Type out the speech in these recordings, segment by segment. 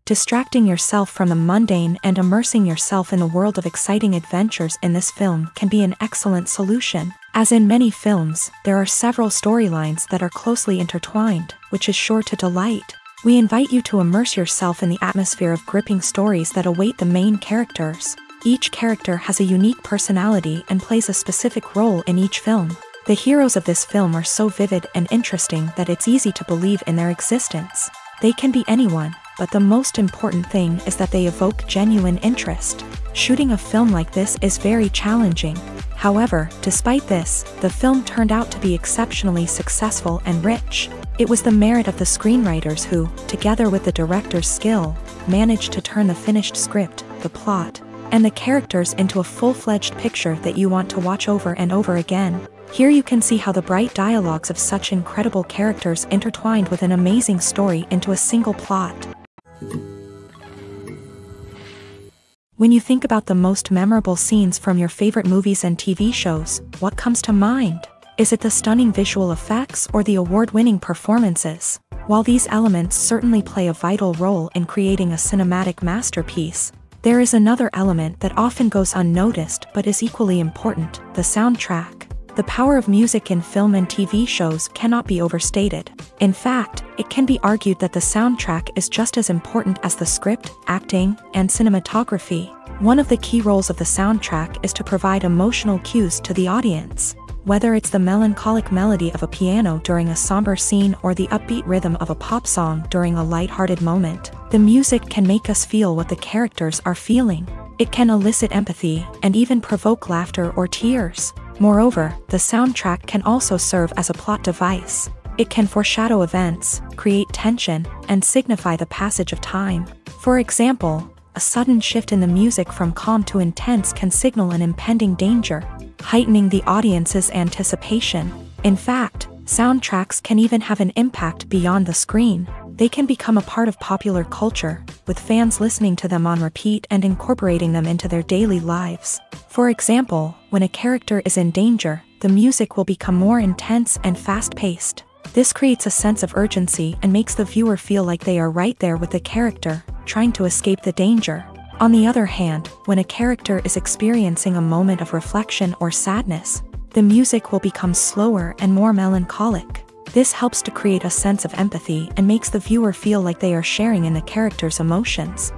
Distracting yourself from the mundane and immersing yourself in the world of exciting adventures in this film can be an excellent solution. As in many films, there are several storylines that are closely intertwined, which is sure to delight. We invite you to immerse yourself in the atmosphere of gripping stories that await the main characters. Each character has a unique personality and plays a specific role in each film. The heroes of this film are so vivid and interesting that it's easy to believe in their existence. They can be anyone, but the most important thing is that they evoke genuine interest. Shooting a film like this is very challenging. However, despite this, the film turned out to be exceptionally successful and rich. It was the merit of the screenwriters who, together with the director's skill, managed to turn the finished script, the plot, and the characters into a full-fledged picture that you want to watch over and over again. Here you can see how the bright dialogues of such incredible characters intertwined with an amazing story into a single plot. When you think about the most memorable scenes from your favorite movies and TV shows, what comes to mind? Is it the stunning visual effects or the award-winning performances? While these elements certainly play a vital role in creating a cinematic masterpiece, there is another element that often goes unnoticed but is equally important: the soundtrack. The power of music in film and TV shows cannot be overstated. In fact, it can be argued that the soundtrack is just as important as the script, acting, and cinematography. One of the key roles of the soundtrack is to provide emotional cues to the audience. Whether it's the melancholic melody of a piano during a somber scene or the upbeat rhythm of a pop song during a light-hearted moment, the music can make us feel what the characters are feeling. It can elicit empathy and even provoke laughter or tears. Moreover, the soundtrack can also serve as a plot device. It can foreshadow events, create tension, and signify the passage of time. For example, a sudden shift in the music from calm to intense can signal an impending danger, heightening the audience's anticipation. In fact, soundtracks can even have an impact beyond the screen. They can become a part of popular culture, with fans listening to them on repeat and incorporating them into their daily lives. For example, when a character is in danger, the music will become more intense and fast-paced. This creates a sense of urgency and makes the viewer feel like they are right there with the character, trying to escape the danger. On the other hand, when a character is experiencing a moment of reflection or sadness, the music will become slower and more melancholic. This helps to create a sense of empathy and makes the viewer feel like they are sharing in the character's emotions.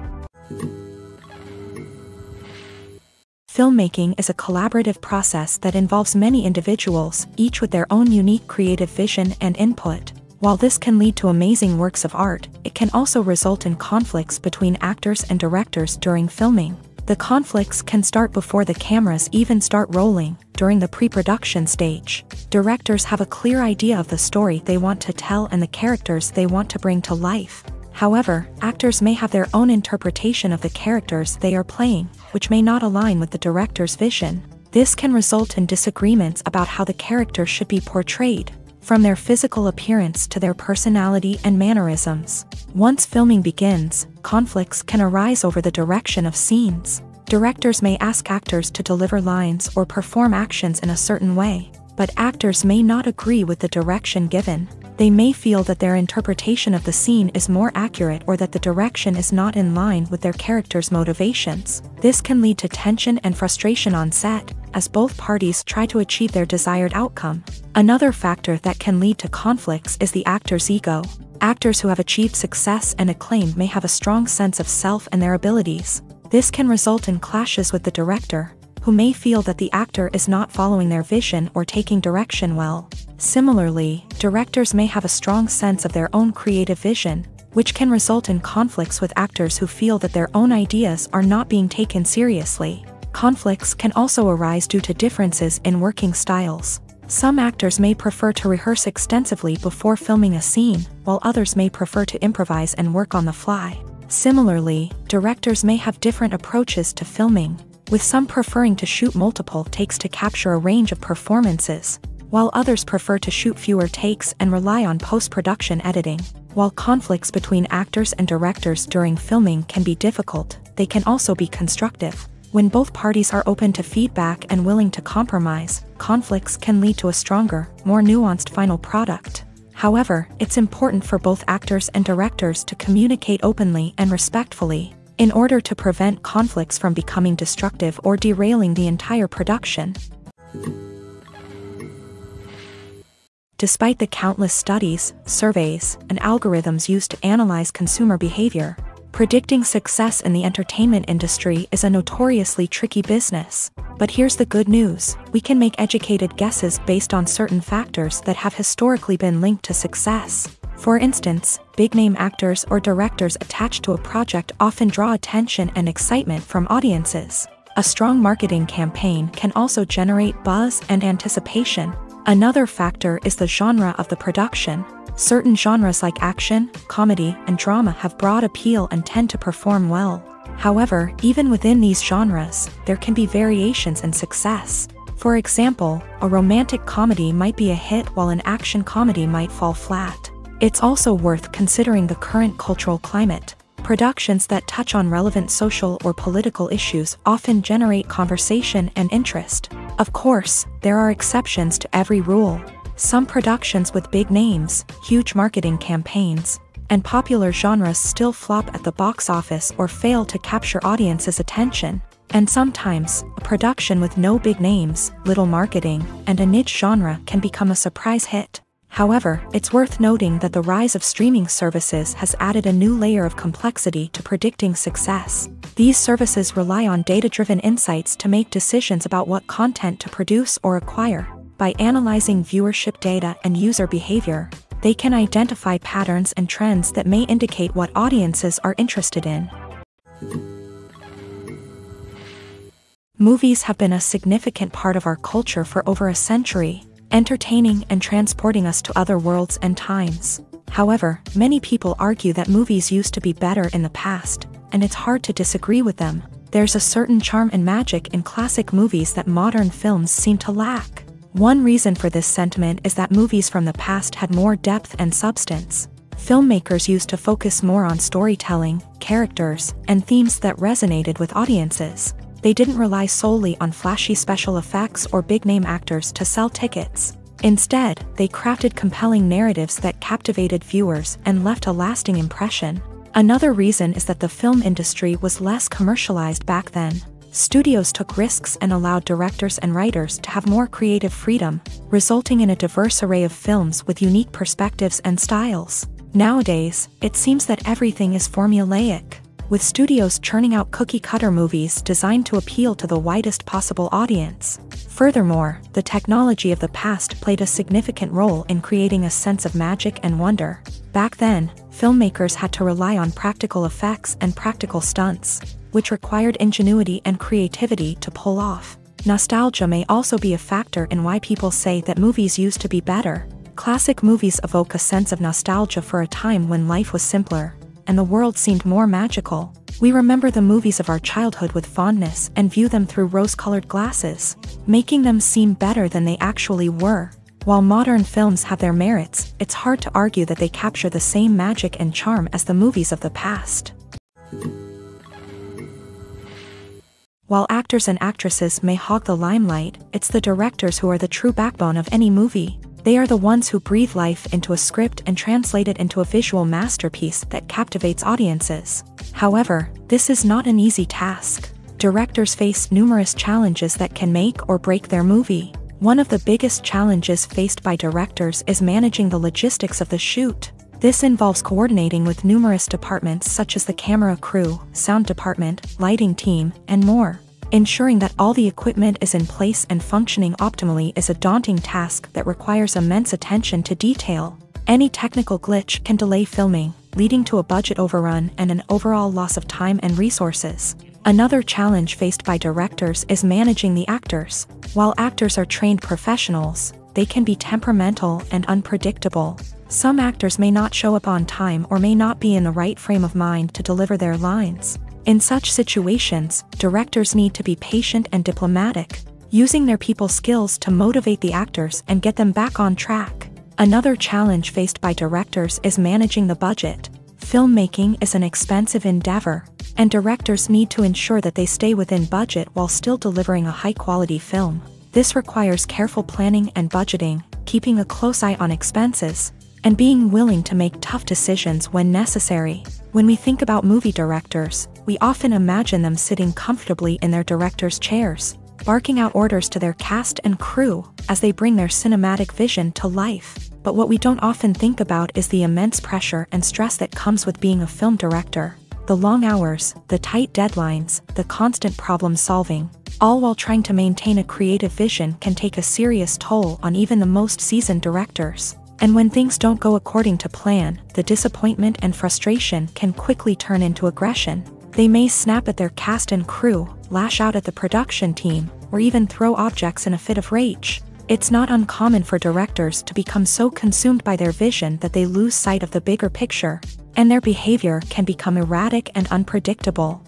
Filmmaking is a collaborative process that involves many individuals, each with their own unique creative vision and input. While this can lead to amazing works of art, it can also result in conflicts between actors and directors during filming. The conflicts can start before the cameras even start rolling, during the pre-production stage. Directors have a clear idea of the story they want to tell and the characters they want to bring to life. However, actors may have their own interpretation of the characters they are playing, which may not align with the director's vision. This can result in disagreements about how the character should be portrayed, from their physical appearance to their personality and mannerisms. Once filming begins, conflicts can arise over the direction of scenes. Directors may ask actors to deliver lines or perform actions in a certain way, but actors may not agree with the direction given. They may feel that their interpretation of the scene is more accurate or that the direction is not in line with their character's motivations. This can lead to tension and frustration on set, as both parties try to achieve their desired outcome. Another factor that can lead to conflicts is the actor's ego. Actors who have achieved success and acclaim may have a strong sense of self and their abilities. This can result in clashes with the director, who may feel that the actor is not following their vision or taking direction well. Similarly, directors may have a strong sense of their own creative vision, which can result in conflicts with actors who feel that their own ideas are not being taken seriously. Conflicts can also arise due to differences in working styles. Some actors may prefer to rehearse extensively before filming a scene, while others may prefer to improvise and work on the fly. Similarly, directors may have different approaches to filming, with some preferring to shoot multiple takes to capture a range of performances, while others prefer to shoot fewer takes and rely on post-production editing. While conflicts between actors and directors during filming can be difficult, they can also be constructive. When both parties are open to feedback and willing to compromise, conflicts can lead to a stronger, more nuanced final product. However, it's important for both actors and directors to communicate openly and respectfully, in order to prevent conflicts from becoming destructive or derailing the entire production. Despite the countless studies, surveys, and algorithms used to analyze consumer behavior, predicting success in the entertainment industry is a notoriously tricky business. But here's the good news: we can make educated guesses based on certain factors that have historically been linked to success. For instance, big-name actors or directors attached to a project often draw attention and excitement from audiences. A strong marketing campaign can also generate buzz and anticipation. Another factor is the genre of the production. Certain genres like action, comedy, and drama have broad appeal and tend to perform well. However, even within these genres, there can be variations in success. For example, a romantic comedy might be a hit while an action comedy might fall flat. It's also worth considering the current cultural climate. Productions that touch on relevant social or political issues often generate conversation and interest. Of course, there are exceptions to every rule. Some productions with big names, huge marketing campaigns, and popular genres still flop at the box office or fail to capture audiences' attention. And sometimes, a production with no big names, little marketing, and a niche genre can become a surprise hit. However, it's worth noting that the rise of streaming services has added a new layer of complexity to predicting success. These services rely on data-driven insights to make decisions about what content to produce or acquire. By analyzing viewership data and user behavior, they can identify patterns and trends that may indicate what audiences are interested in. Movies have been a significant part of our culture for over a century, entertaining and transporting us to other worlds and times. However, many people argue that movies used to be better in the past, and it's hard to disagree with them. There's a certain charm and magic in classic movies that modern films seem to lack. One reason for this sentiment is that movies from the past had more depth and substance. Filmmakers used to focus more on storytelling, characters, and themes that resonated with audiences. They didn't rely solely on flashy special effects or big-name actors to sell tickets. Instead, they crafted compelling narratives that captivated viewers and left a lasting impression. Another reason is that the film industry was less commercialized back then. Studios took risks and allowed directors and writers to have more creative freedom, resulting in a diverse array of films with unique perspectives and styles. Nowadays, it seems that everything is formulaic, with studios churning out cookie-cutter movies designed to appeal to the widest possible audience. Furthermore, the technology of the past played a significant role in creating a sense of magic and wonder. Back then, filmmakers had to rely on practical effects and practical stunts, which required ingenuity and creativity to pull off. Nostalgia may also be a factor in why people say that movies used to be better. Classic movies evoke a sense of nostalgia for a time when life was simpler, and the world seemed more magical. We remember the movies of our childhood with fondness and view them through rose-colored glasses, making them seem better than they actually were. While modern films have their merits, it's hard to argue that they capture the same magic and charm as the movies of the past. While actors and actresses may hog the limelight, it's the directors who are the true backbone of any movie. They are the ones who breathe life into a script and translate it into a visual masterpiece that captivates audiences. However, this is not an easy task. Directors face numerous challenges that can make or break their movie. One of the biggest challenges faced by directors is managing the logistics of the shoot. This involves coordinating with numerous departments such as the camera crew, sound department, lighting team, and more. Ensuring that all the equipment is in place and functioning optimally is a daunting task that requires immense attention to detail. Any technical glitch can delay filming, leading to a budget overrun and an overall loss of time and resources. Another challenge faced by directors is managing the actors. While actors are trained professionals, they can be temperamental and unpredictable. Some actors may not show up on time or may not be in the right frame of mind to deliver their lines. In such situations, directors need to be patient and diplomatic, using their people skills to motivate the actors and get them back on track. Another challenge faced by directors is managing the budget. Filmmaking is an expensive endeavor, and directors need to ensure that they stay within budget while still delivering a high-quality film. This requires careful planning and budgeting, keeping a close eye on expenses, and being willing to make tough decisions when necessary. When we think about movie directors, we often imagine them sitting comfortably in their director's chairs, barking out orders to their cast and crew as they bring their cinematic vision to life. But what we don't often think about is the immense pressure and stress that comes with being a film director. The long hours, the tight deadlines, the constant problem solving, all while trying to maintain a creative vision can take a serious toll on even the most seasoned directors. And when things don't go according to plan, the disappointment and frustration can quickly turn into aggression. They may snap at their cast and crew, lash out at the production team, or even throw objects in a fit of rage. It's not uncommon for directors to become so consumed by their vision that they lose sight of the bigger picture, and their behavior can become erratic and unpredictable.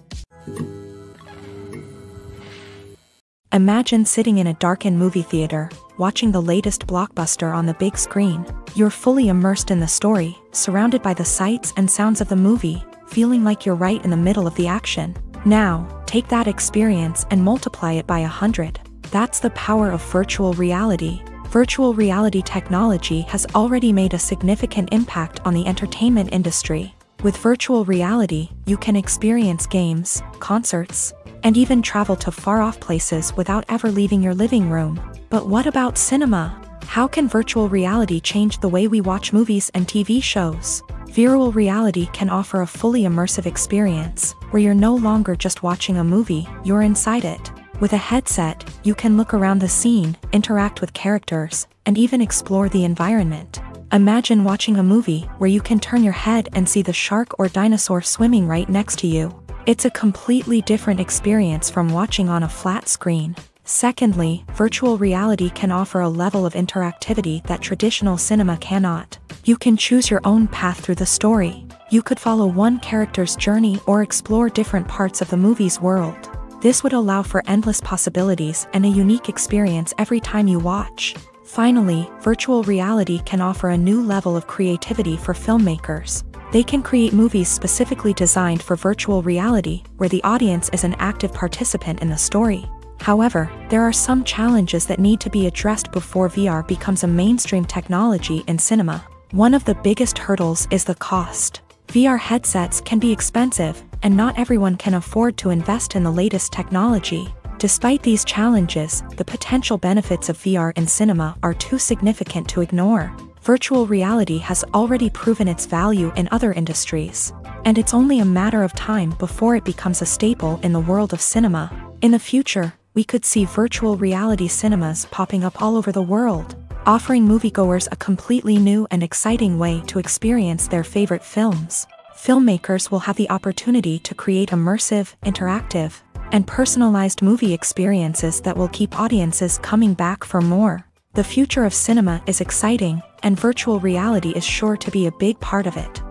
Imagine sitting in a darkened movie theater, watching the latest blockbuster on the big screen. You're fully immersed in the story, surrounded by the sights and sounds of the movie, feeling like you're right in the middle of the action. Now, take that experience and multiply it by 100. That's the power of virtual reality. Virtual reality technology has already made a significant impact on the entertainment industry. With virtual reality, you can experience games, concerts, and even travel to far-off places without ever leaving your living room. But what about cinema? How can virtual reality change the way we watch movies and TV shows? Virtual reality can offer a fully immersive experience, where you're no longer just watching a movie, you're inside it. With a headset, you can look around the scene, interact with characters, and even explore the environment. Imagine watching a movie where you can turn your head and see the shark or dinosaur swimming right next to you. It's a completely different experience from watching on a flat screen. Secondly, virtual reality can offer a level of interactivity that traditional cinema cannot. You can choose your own path through the story. You could follow one character's journey or explore different parts of the movie's world. This would allow for endless possibilities and a unique experience every time you watch. Finally, virtual reality can offer a new level of creativity for filmmakers. They can create movies specifically designed for virtual reality, where the audience is an active participant in the story. However, there are some challenges that need to be addressed before VR becomes a mainstream technology in cinema. One of the biggest hurdles is the cost. VR headsets can be expensive, and not everyone can afford to invest in the latest technology. Despite these challenges, the potential benefits of VR in cinema are too significant to ignore. Virtual reality has already proven its value in other industries, and it's only a matter of time before it becomes a staple in the world of cinema. In the future, we could see virtual reality cinemas popping up all over the world, offering moviegoers a completely new and exciting way to experience their favorite films. Filmmakers will have the opportunity to create immersive, interactive, and personalized movie experiences that will keep audiences coming back for more. The future of cinema is exciting, and virtual reality is sure to be a big part of it.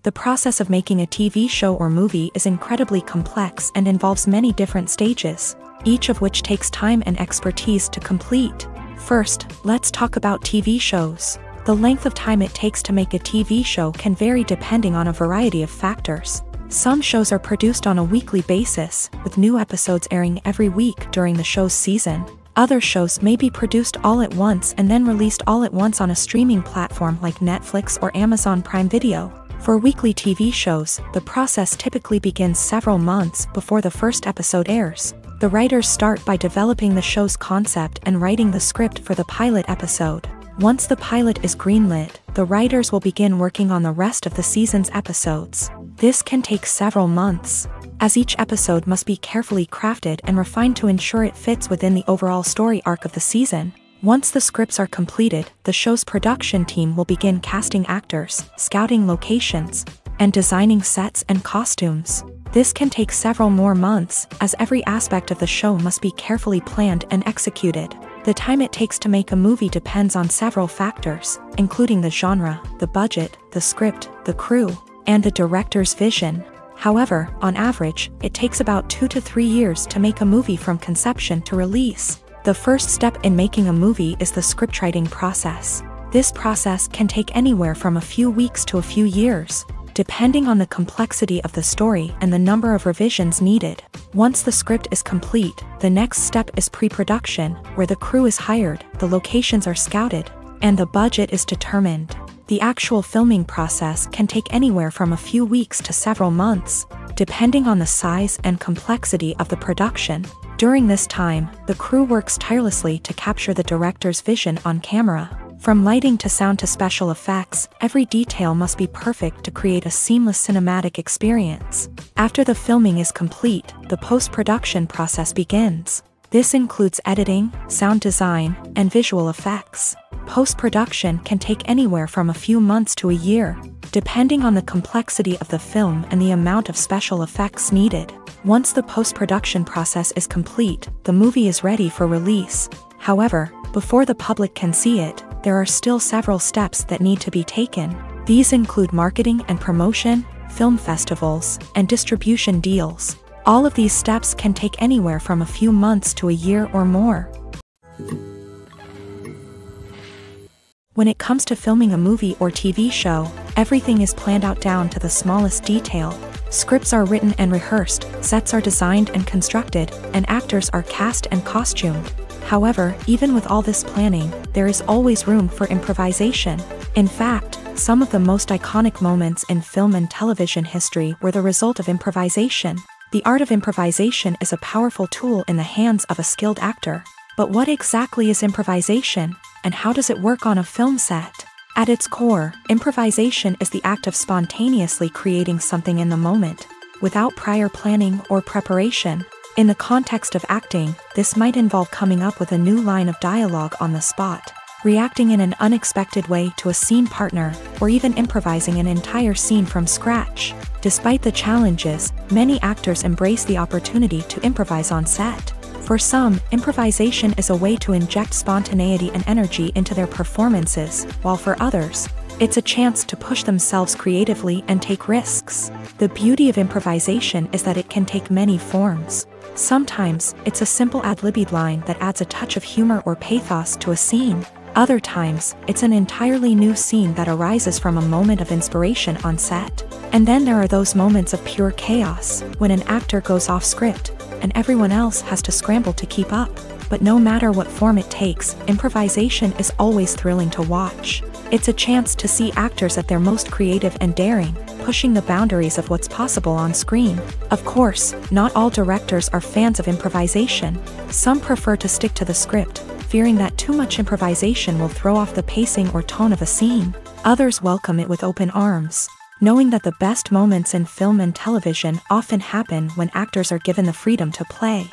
The process of making a TV show or movie is incredibly complex and involves many different stages, each of which takes time and expertise to complete. First, let's talk about TV shows. The length of time it takes to make a TV show can vary depending on a variety of factors. Some shows are produced on a weekly basis, with new episodes airing every week during the show's season. Other shows may be produced all at once and then released all at once on a streaming platform like Netflix or Amazon Prime Video. For weekly TV shows, the process typically begins several months before the first episode airs. The writers start by developing the show's concept and writing the script for the pilot episode. Once the pilot is greenlit, the writers will begin working on the rest of the season's episodes. This can take several months, as each episode must be carefully crafted and refined to ensure it fits within the overall story arc of the season. Once the scripts are completed, the show's production team will begin casting actors, scouting locations, and designing sets and costumes. This can take several more months, as every aspect of the show must be carefully planned and executed. The time it takes to make a movie depends on several factors, including the genre, the budget, the script, the crew, and the director's vision. However, on average, it takes about 2 to 3 years to make a movie from conception to release. The first step in making a movie is the scriptwriting process. This process can take anywhere from a few weeks to a few years. depending on the complexity of the story and the number of revisions needed. Once the script is complete, the next step is pre-production, where the crew is hired, the locations are scouted, and the budget is determined. The actual filming process can take anywhere from a few weeks to several months, depending on the size and complexity of the production. During this time, the crew works tirelessly to capture the director's vision on camera. From lighting to sound to special effects, every detail must be perfect to create a seamless cinematic experience. After the filming is complete, the post-production process begins. This includes editing, sound design, and visual effects. Post-production can take anywhere from a few months to a year, depending on the complexity of the film and the amount of special effects needed. Once the post-production process is complete, the movie is ready for release. However, before the public can see it, there are still several steps that need to be taken. These include marketing and promotion, film festivals, and distribution deals. All of these steps can take anywhere from a few months to a year or more. When it comes to filming a movie or TV show, everything is planned out down to the smallest detail. Scripts are written and rehearsed, sets are designed and constructed, and actors are cast and costumed. However, even with all this planning, there is always room for improvisation. In fact, some of the most iconic moments in film and television history were the result of improvisation. The art of improvisation is a powerful tool in the hands of a skilled actor. But what exactly is improvisation, and how does it work on a film set? At its core, improvisation is the act of spontaneously creating something in the moment, without prior planning or preparation. In the context of acting, this might involve coming up with a new line of dialogue on the spot, reacting in an unexpected way to a scene partner, or even improvising an entire scene from scratch. Despite the challenges, many actors embrace the opportunity to improvise on set. For some, improvisation is a way to inject spontaneity and energy into their performances, while for others, it's a chance to push themselves creatively and take risks. The beauty of improvisation is that it can take many forms. Sometimes, it's a simple ad-libbed line that adds a touch of humor or pathos to a scene. Other times, it's an entirely new scene that arises from a moment of inspiration on set. And then there are those moments of pure chaos, when an actor goes off script, and everyone else has to scramble to keep up. But no matter what form it takes, improvisation is always thrilling to watch. It's a chance to see actors at their most creative and daring, pushing the boundaries of what's possible on screen. Of course, not all directors are fans of improvisation. Some prefer to stick to the script, fearing that too much improvisation will throw off the pacing or tone of a scene. Others welcome it with open arms, knowing that the best moments in film and television often happen when actors are given the freedom to play.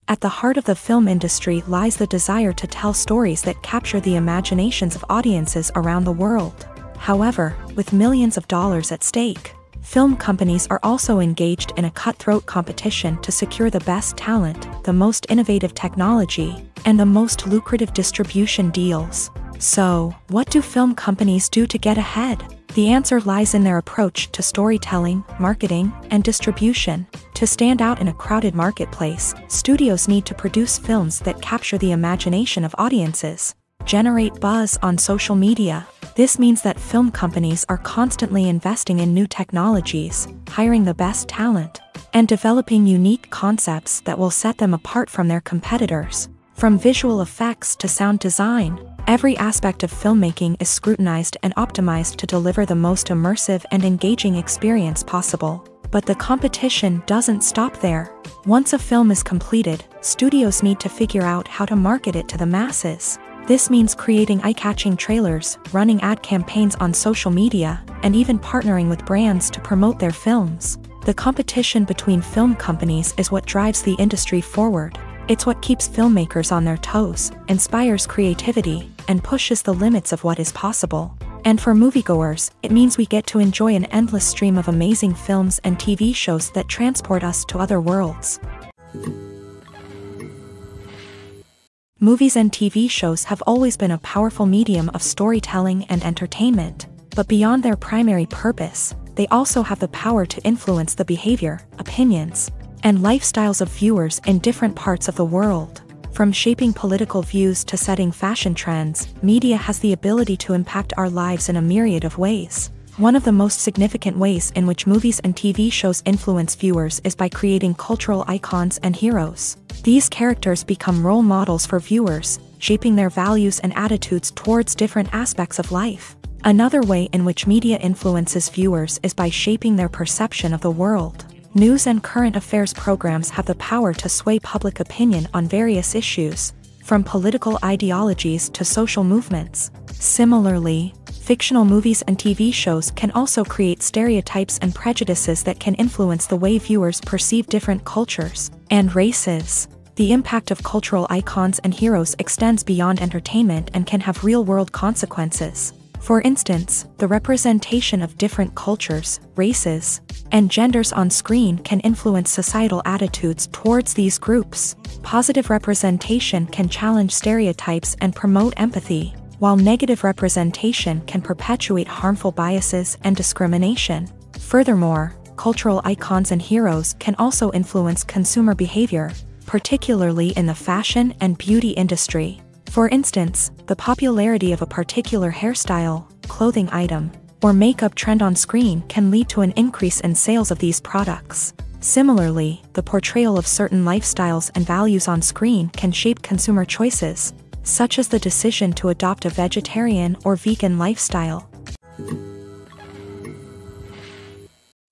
At the heart of the film industry lies the desire to tell stories that capture the imaginations of audiences around the world. However, with millions of dollars at stake, film companies are also engaged in a cutthroat competition to secure the best talent, the most innovative technology, and the most lucrative distribution deals. So, what do film companies do to get ahead? The answer lies in their approach to storytelling, marketing, and distribution. To stand out in a crowded marketplace, studios need to produce films that capture the imagination of audiences, generate buzz on social media. This means that film companies are constantly investing in new technologies, hiring the best talent, and developing unique concepts that will set them apart from their competitors. From visual effects to sound design, every aspect of filmmaking is scrutinized and optimized to deliver the most immersive and engaging experience possible. But the competition doesn't stop there. Once a film is completed, studios need to figure out how to market it to the masses. This means creating eye-catching trailers, running ad campaigns on social media, and even partnering with brands to promote their films. The competition between film companies is what drives the industry forward. It's what keeps filmmakers on their toes, inspires creativity, and pushes the limits of what is possible. And for moviegoers, it means we get to enjoy an endless stream of amazing films and TV shows that transport us to other worlds. Movies and TV shows have always been a powerful medium of storytelling and entertainment, but beyond their primary purpose, they also have the power to influence the behavior, opinions, and lifestyles of viewers in different parts of the world. From shaping political views to setting fashion trends, media has the ability to impact our lives in a myriad of ways. One of the most significant ways in which movies and TV shows influence viewers is by creating cultural icons and heroes. These characters become role models for viewers, shaping their values and attitudes towards different aspects of life. Another way in which media influences viewers is by shaping their perception of the world. News and current affairs programs have the power to sway public opinion on various issues, from political ideologies to social movements. Similarly, fictional movies and TV shows can also create stereotypes and prejudices that can influence the way viewers perceive different cultures and races. The impact of cultural icons and heroes extends beyond entertainment and can have real-world consequences. For instance, the representation of different cultures, races, and genders on screen can influence societal attitudes towards these groups. Positive representation can challenge stereotypes and promote empathy, while negative representation can perpetuate harmful biases and discrimination. Furthermore, cultural icons and heroes can also influence consumer behavior, particularly in the fashion and beauty industry. For instance, the popularity of a particular hairstyle, clothing item, or makeup trend on screen can lead to an increase in sales of these products. Similarly, the portrayal of certain lifestyles and values on screen can shape consumer choices, such as the decision to adopt a vegetarian or vegan lifestyle.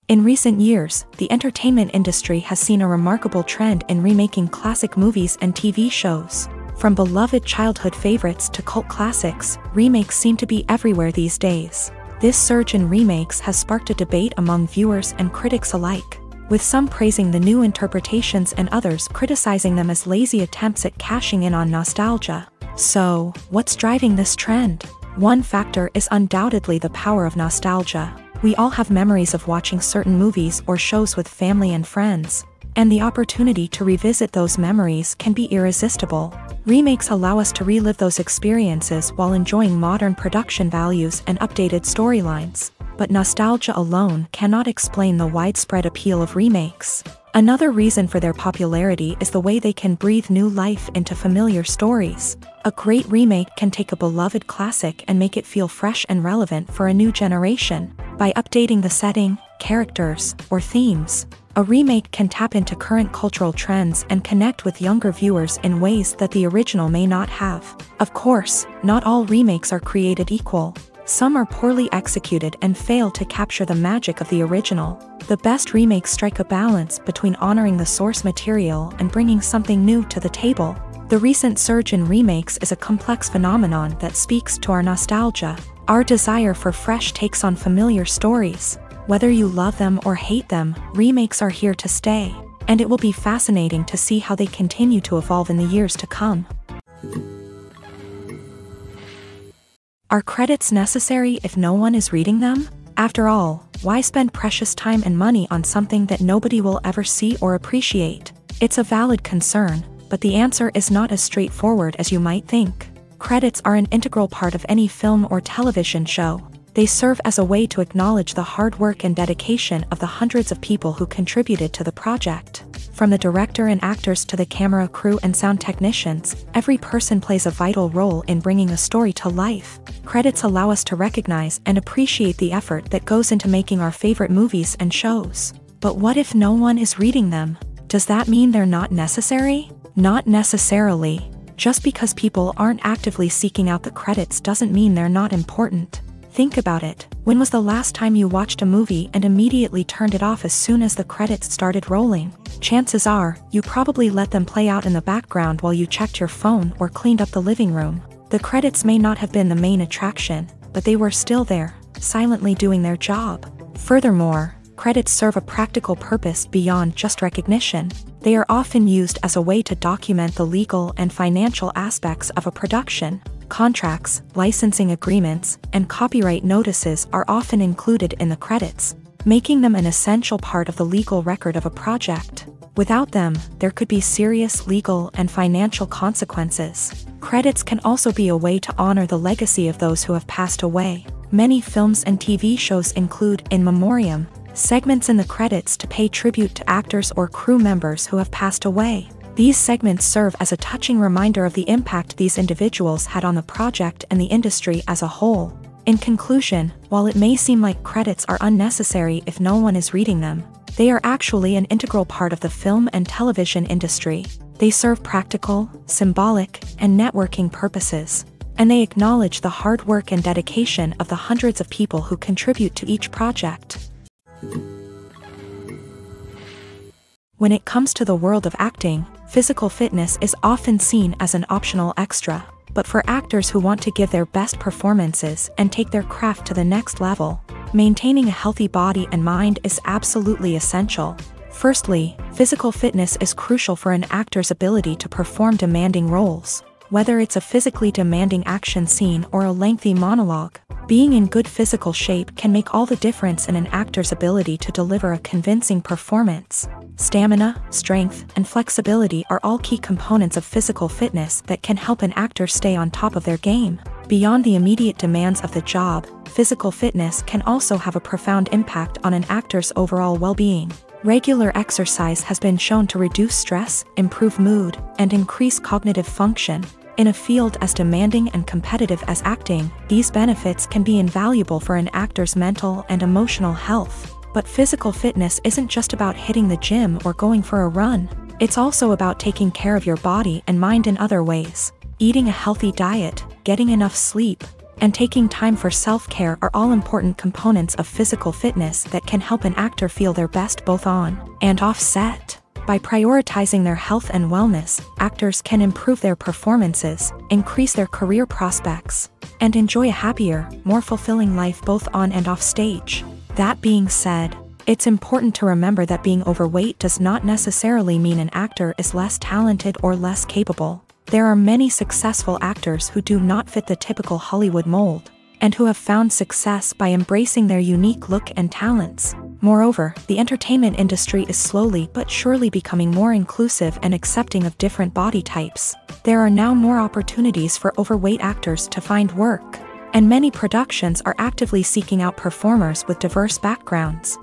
In recent years, the entertainment industry has seen a remarkable trend in remaking classic movies and TV shows. From beloved childhood favorites to cult classics, remakes seem to be everywhere these days. This surge in remakes has sparked a debate among viewers and critics alike, with some praising the new interpretations and others criticizing them as lazy attempts at cashing in on nostalgia. So, what's driving this trend? One factor is undoubtedly the power of nostalgia. We all have memories of watching certain movies or shows with family and friends, and the opportunity to revisit those memories can be irresistible. Remakes allow us to relive those experiences while enjoying modern production values and updated storylines. But nostalgia alone cannot explain the widespread appeal of remakes. Another reason for their popularity is the way they can breathe new life into familiar stories. A great remake can take a beloved classic and make it feel fresh and relevant for a new generation. By updating the setting, characters, or themes, a remake can tap into current cultural trends and connect with younger viewers in ways that the original may not have. Of course, not all remakes are created equal. Some are poorly executed and fail to capture the magic of the original. The best remakes strike a balance between honoring the source material and bringing something new to the table. The recent surge in remakes is a complex phenomenon that speaks to our nostalgia, our desire for fresh takes on familiar stories. Whether you love them or hate them, remakes are here to stay, and it will be fascinating to see how they continue to evolve in the years to come. Are credits necessary if no one is reading them? After all, why spend precious time and money on something that nobody will ever see or appreciate? It's a valid concern, but the answer is not as straightforward as you might think. Credits are an integral part of any film or television show. They serve as a way to acknowledge the hard work and dedication of the hundreds of people who contributed to the project. From the director and actors to the camera crew and sound technicians, every person plays a vital role in bringing a story to life. Credits allow us to recognize and appreciate the effort that goes into making our favorite movies and shows. But what if no one is reading them? Does that mean they're not necessary? Not necessarily. Just because people aren't actively seeking out the credits doesn't mean they're not important. Think about it. When was the last time you watched a movie and immediately turned it off as soon as the credits started rolling? Chances are, you probably let them play out in the background while you checked your phone or cleaned up the living room. The credits may not have been the main attraction, but they were still there, silently doing their job. Furthermore, credits serve a practical purpose beyond just recognition. They are often used as a way to document the legal and financial aspects of a production. Contracts, licensing agreements, and copyright notices are often included in the credits, making them an essential part of the legal record of a project. Without them, there could be serious legal and financial consequences. Credits can also be a way to honor the legacy of those who have passed away. Many films and TV shows include in memoriam segments in the credits to pay tribute to actors or crew members who have passed away. These segments serve as a touching reminder of the impact these individuals had on the project and the industry as a whole. In conclusion, while it may seem like credits are unnecessary if no one is reading them, they are actually an integral part of the film and television industry. They serve practical, symbolic, and networking purposes, and they acknowledge the hard work and dedication of the hundreds of people who contribute to each project. When it comes to the world of acting, physical fitness is often seen as an optional extra, but for actors who want to give their best performances and take their craft to the next level, maintaining a healthy body and mind is absolutely essential. Firstly, physical fitness is crucial for an actor's ability to perform demanding roles. Whether it's a physically demanding action scene or a lengthy monologue, being in good physical shape can make all the difference in an actor's ability to deliver a convincing performance. Stamina, strength, and flexibility are all key components of physical fitness that can help an actor stay on top of their game. Beyond the immediate demands of the job, physical fitness can also have a profound impact on an actor's overall well-being. Regular exercise has been shown to reduce stress, improve mood, and increase cognitive function. In a field as demanding and competitive as acting, these benefits can be invaluable for an actor's mental and emotional health. But physical fitness isn't just about hitting the gym or going for a run. It's also about taking care of your body and mind in other ways. Eating a healthy diet, getting enough sleep, and taking time for self-care are all important components of physical fitness that can help an actor feel their best both on and off set. By prioritizing their health and wellness, actors can improve their performances, increase their career prospects, and enjoy a happier, more fulfilling life both on and off stage. That being said, it's important to remember that being overweight does not necessarily mean an actor is less talented or less capable. There are many successful actors who do not fit the typical Hollywood mold, and who have found success by embracing their unique look and talents. Moreover, the entertainment industry is slowly but surely becoming more inclusive and accepting of different body types. There are now more opportunities for overweight actors to find work, and many productions are actively seeking out performers with diverse backgrounds.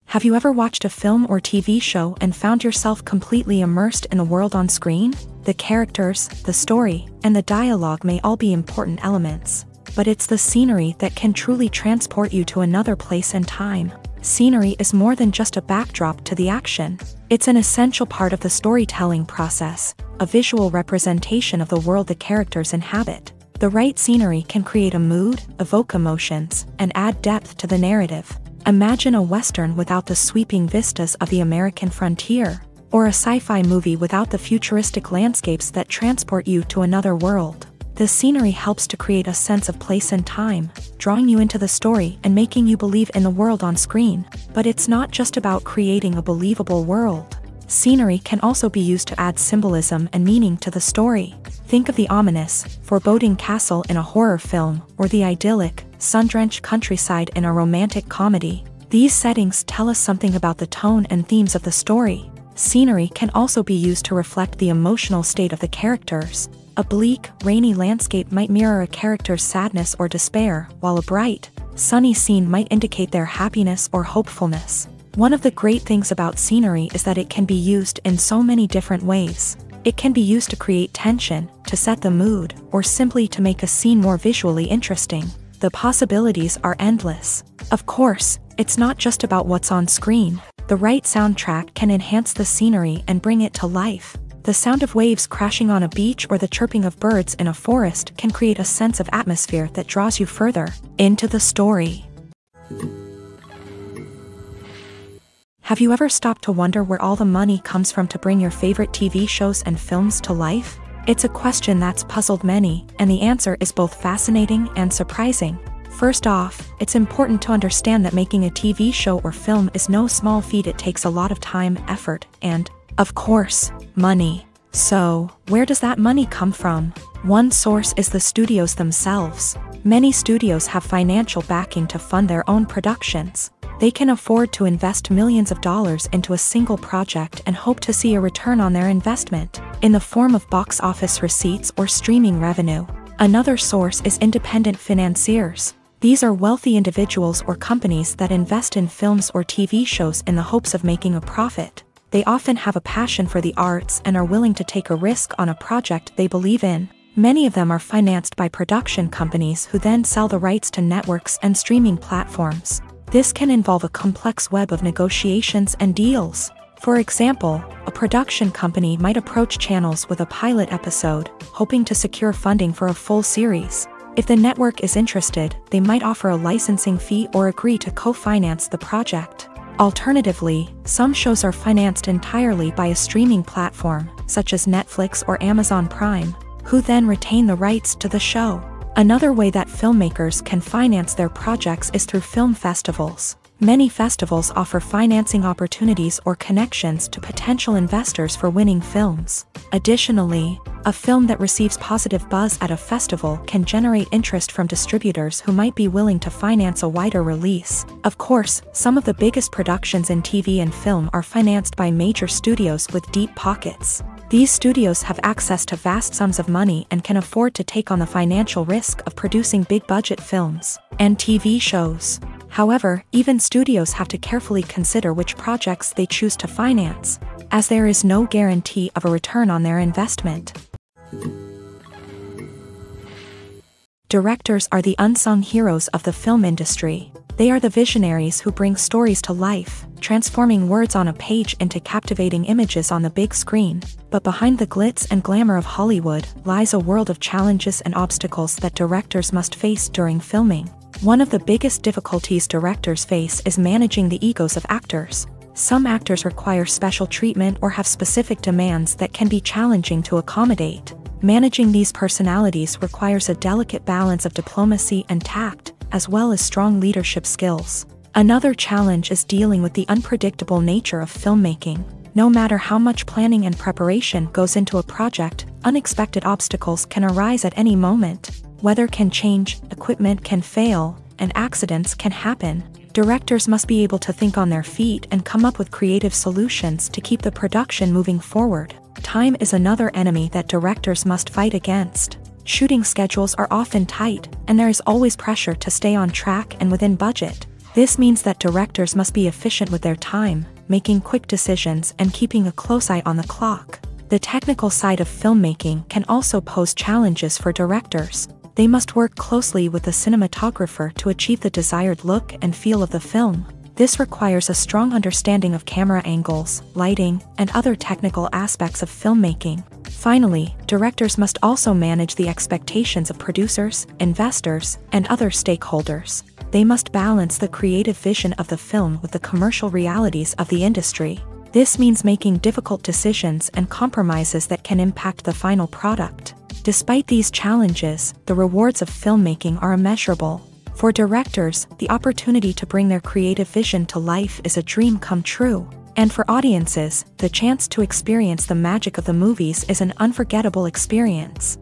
Have you ever watched a film or TV show and found yourself completely immersed in the world on screen? The characters, the story, and the dialogue may all be important elements, but it's the scenery that can truly transport you to another place and time. Scenery is more than just a backdrop to the action. It's an essential part of the storytelling process, a visual representation of the world the characters inhabit. The right scenery can create a mood, evoke emotions, and add depth to the narrative. Imagine a Western without the sweeping vistas of the American frontier, or a sci-fi movie without the futuristic landscapes that transport you to another world. The scenery helps to create a sense of place and time, drawing you into the story and making you believe in the world on screen. But it's not just about creating a believable world. Scenery can also be used to add symbolism and meaning to the story. Think of the ominous, foreboding castle in a horror film, or the idyllic, sun-drenched countryside in a romantic comedy. These settings tell us something about the tone and themes of the story. Scenery can also be used to reflect the emotional state of the characters. A bleak, rainy landscape might mirror a character's sadness or despair, while a bright, sunny scene might indicate their happiness or hopefulness. One of the great things about scenery is that it can be used in so many different ways. It can be used to create tension, to set the mood, or simply to make a scene more visually interesting. The possibilities are endless. Of course, it's not just about what's on screen. The right soundtrack can enhance the scenery and bring it to life. The sound of waves crashing on a beach or the chirping of birds in a forest can create a sense of atmosphere that draws you further into the story. Have you ever stopped to wonder where all the money comes from to bring your favorite TV shows and films to life? It's a question that's puzzled many, and the answer is both fascinating and surprising. First off, it's important to understand that making a TV show or film is no small feat. It takes a lot of time, effort, and, of course, money. So, where does that money come from? One source is the studios themselves. Many studios have financial backing to fund their own productions. They can afford to invest millions of dollars into a single project and hope to see a return on their investment, in the form of box office receipts or streaming revenue. Another source is independent financiers. These are wealthy individuals or companies that invest in films or TV shows in the hopes of making a profit. They often have a passion for the arts and are willing to take a risk on a project they believe in. Many of them are financed by production companies who then sell the rights to networks and streaming platforms. This can involve a complex web of negotiations and deals. For example, a production company might approach channels with a pilot episode, hoping to secure funding for a full series. If the network is interested, they might offer a licensing fee or agree to co-finance the project. Alternatively, some shows are financed entirely by a streaming platform, such as Netflix or Amazon Prime, who then retain the rights to the show. Another way that filmmakers can finance their projects is through film festivals. Many festivals offer financing opportunities or connections to potential investors for winning films. Additionally, a film that receives positive buzz at a festival can generate interest from distributors who might be willing to finance a wider release. Of course, some of the biggest productions in TV and film are financed by major studios with deep pockets. These studios have access to vast sums of money and can afford to take on the financial risk of producing big-budget films and TV shows. However, even studios have to carefully consider which projects they choose to finance, as there is no guarantee of a return on their investment. Directors are the unsung heroes of the film industry. They are the visionaries who bring stories to life, transforming words on a page into captivating images on the big screen. But behind the glitz and glamour of Hollywood lies a world of challenges and obstacles that directors must face during filming. One of the biggest difficulties directors face is managing the egos of actors. Some actors require special treatment or have specific demands that can be challenging to accommodate. Managing these personalities requires a delicate balance of diplomacy and tact, as well as strong leadership skills. Another challenge is dealing with the unpredictable nature of filmmaking. No matter how much planning and preparation goes into a project, unexpected obstacles can arise at any moment. Weather can change, equipment can fail, and accidents can happen. Directors must be able to think on their feet and come up with creative solutions to keep the production moving forward. Time is another enemy that directors must fight against. Shooting schedules are often tight, and there is always pressure to stay on track and within budget. This means that directors must be efficient with their time, making quick decisions and keeping a close eye on the clock. The technical side of filmmaking can also pose challenges for directors. They must work closely with the cinematographer to achieve the desired look and feel of the film. This requires a strong understanding of camera angles, lighting, and other technical aspects of filmmaking. Finally, directors must also manage the expectations of producers, investors, and other stakeholders. They must balance the creative vision of the film with the commercial realities of the industry. This means making difficult decisions and compromises that can impact the final product. Despite these challenges, the rewards of filmmaking are immeasurable. For directors, the opportunity to bring their creative vision to life is a dream come true. And for audiences, the chance to experience the magic of the movies is an unforgettable experience.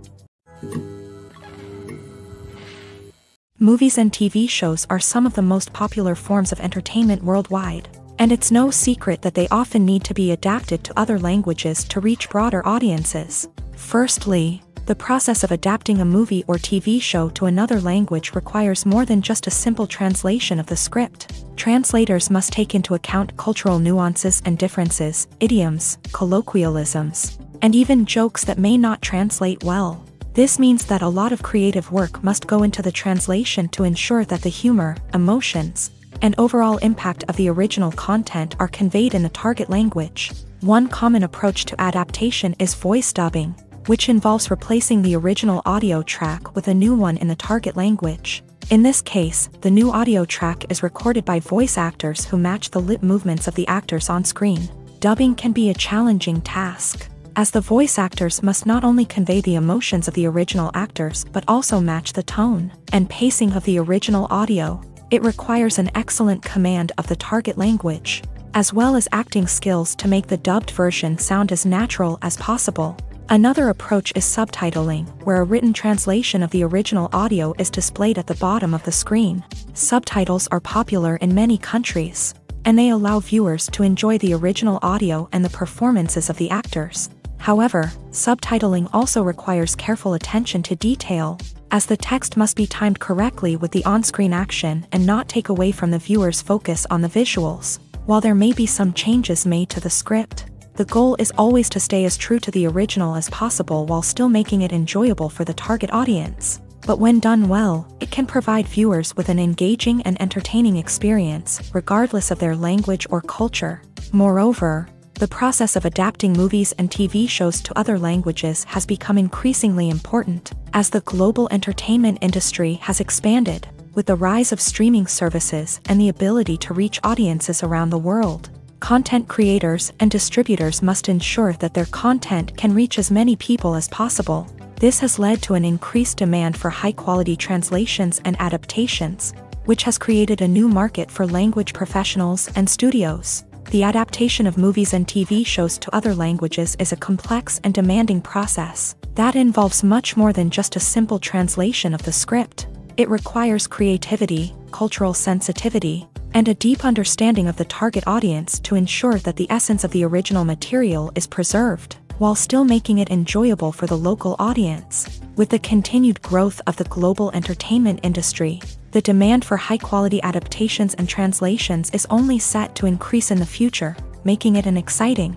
Movies and TV shows are some of the most popular forms of entertainment worldwide, and it's no secret that they often need to be adapted to other languages to reach broader audiences. Firstly, the process of adapting a movie or TV show to another language requires more than just a simple translation of the script. Translators must take into account cultural nuances and differences, idioms, colloquialisms, and even jokes that may not translate well. This means that a lot of creative work must go into the translation to ensure that the humor, emotions, and overall impact of the original content are conveyed in the target language. One common approach to adaptation is voice dubbing, which involves replacing the original audio track with a new one in the target language. In this case, the new audio track is recorded by voice actors who match the lip movements of the actors on screen. Dubbing can be a challenging task, as the voice actors must not only convey the emotions of the original actors but also match the tone and pacing of the original audio. It requires an excellent command of the target language, as well as acting skills to make the dubbed version sound as natural as possible. Another approach is subtitling, where a written translation of the original audio is displayed at the bottom of the screen. Subtitles are popular in many countries, and they allow viewers to enjoy the original audio and the performances of the actors. However, subtitling also requires careful attention to detail, as the text must be timed correctly with the on-screen action and not take away from the viewer's focus on the visuals. While there may be some changes made to the script, the goal is always to stay as true to the original as possible while still making it enjoyable for the target audience. But when done well, it can provide viewers with an engaging and entertaining experience, regardless of their language or culture. Moreover, the process of adapting movies and TV shows to other languages has become increasingly important, as the global entertainment industry has expanded, with the rise of streaming services and the ability to reach audiences around the world. Content creators and distributors must ensure that their content can reach as many people as possible. This has led to an increased demand for high-quality translations and adaptations, which has created a new market for language professionals and studios. The adaptation of movies and TV shows to other languages is a complex and demanding process that involves much more than just a simple translation of the script. It requires creativity, cultural sensitivity, and a deep understanding of the target audience to ensure that the essence of the original material is preserved, while still making it enjoyable for the local audience. With the continued growth of the global entertainment industry, the demand for high-quality adaptations and translations is only set to increase in the future, making it an exciting.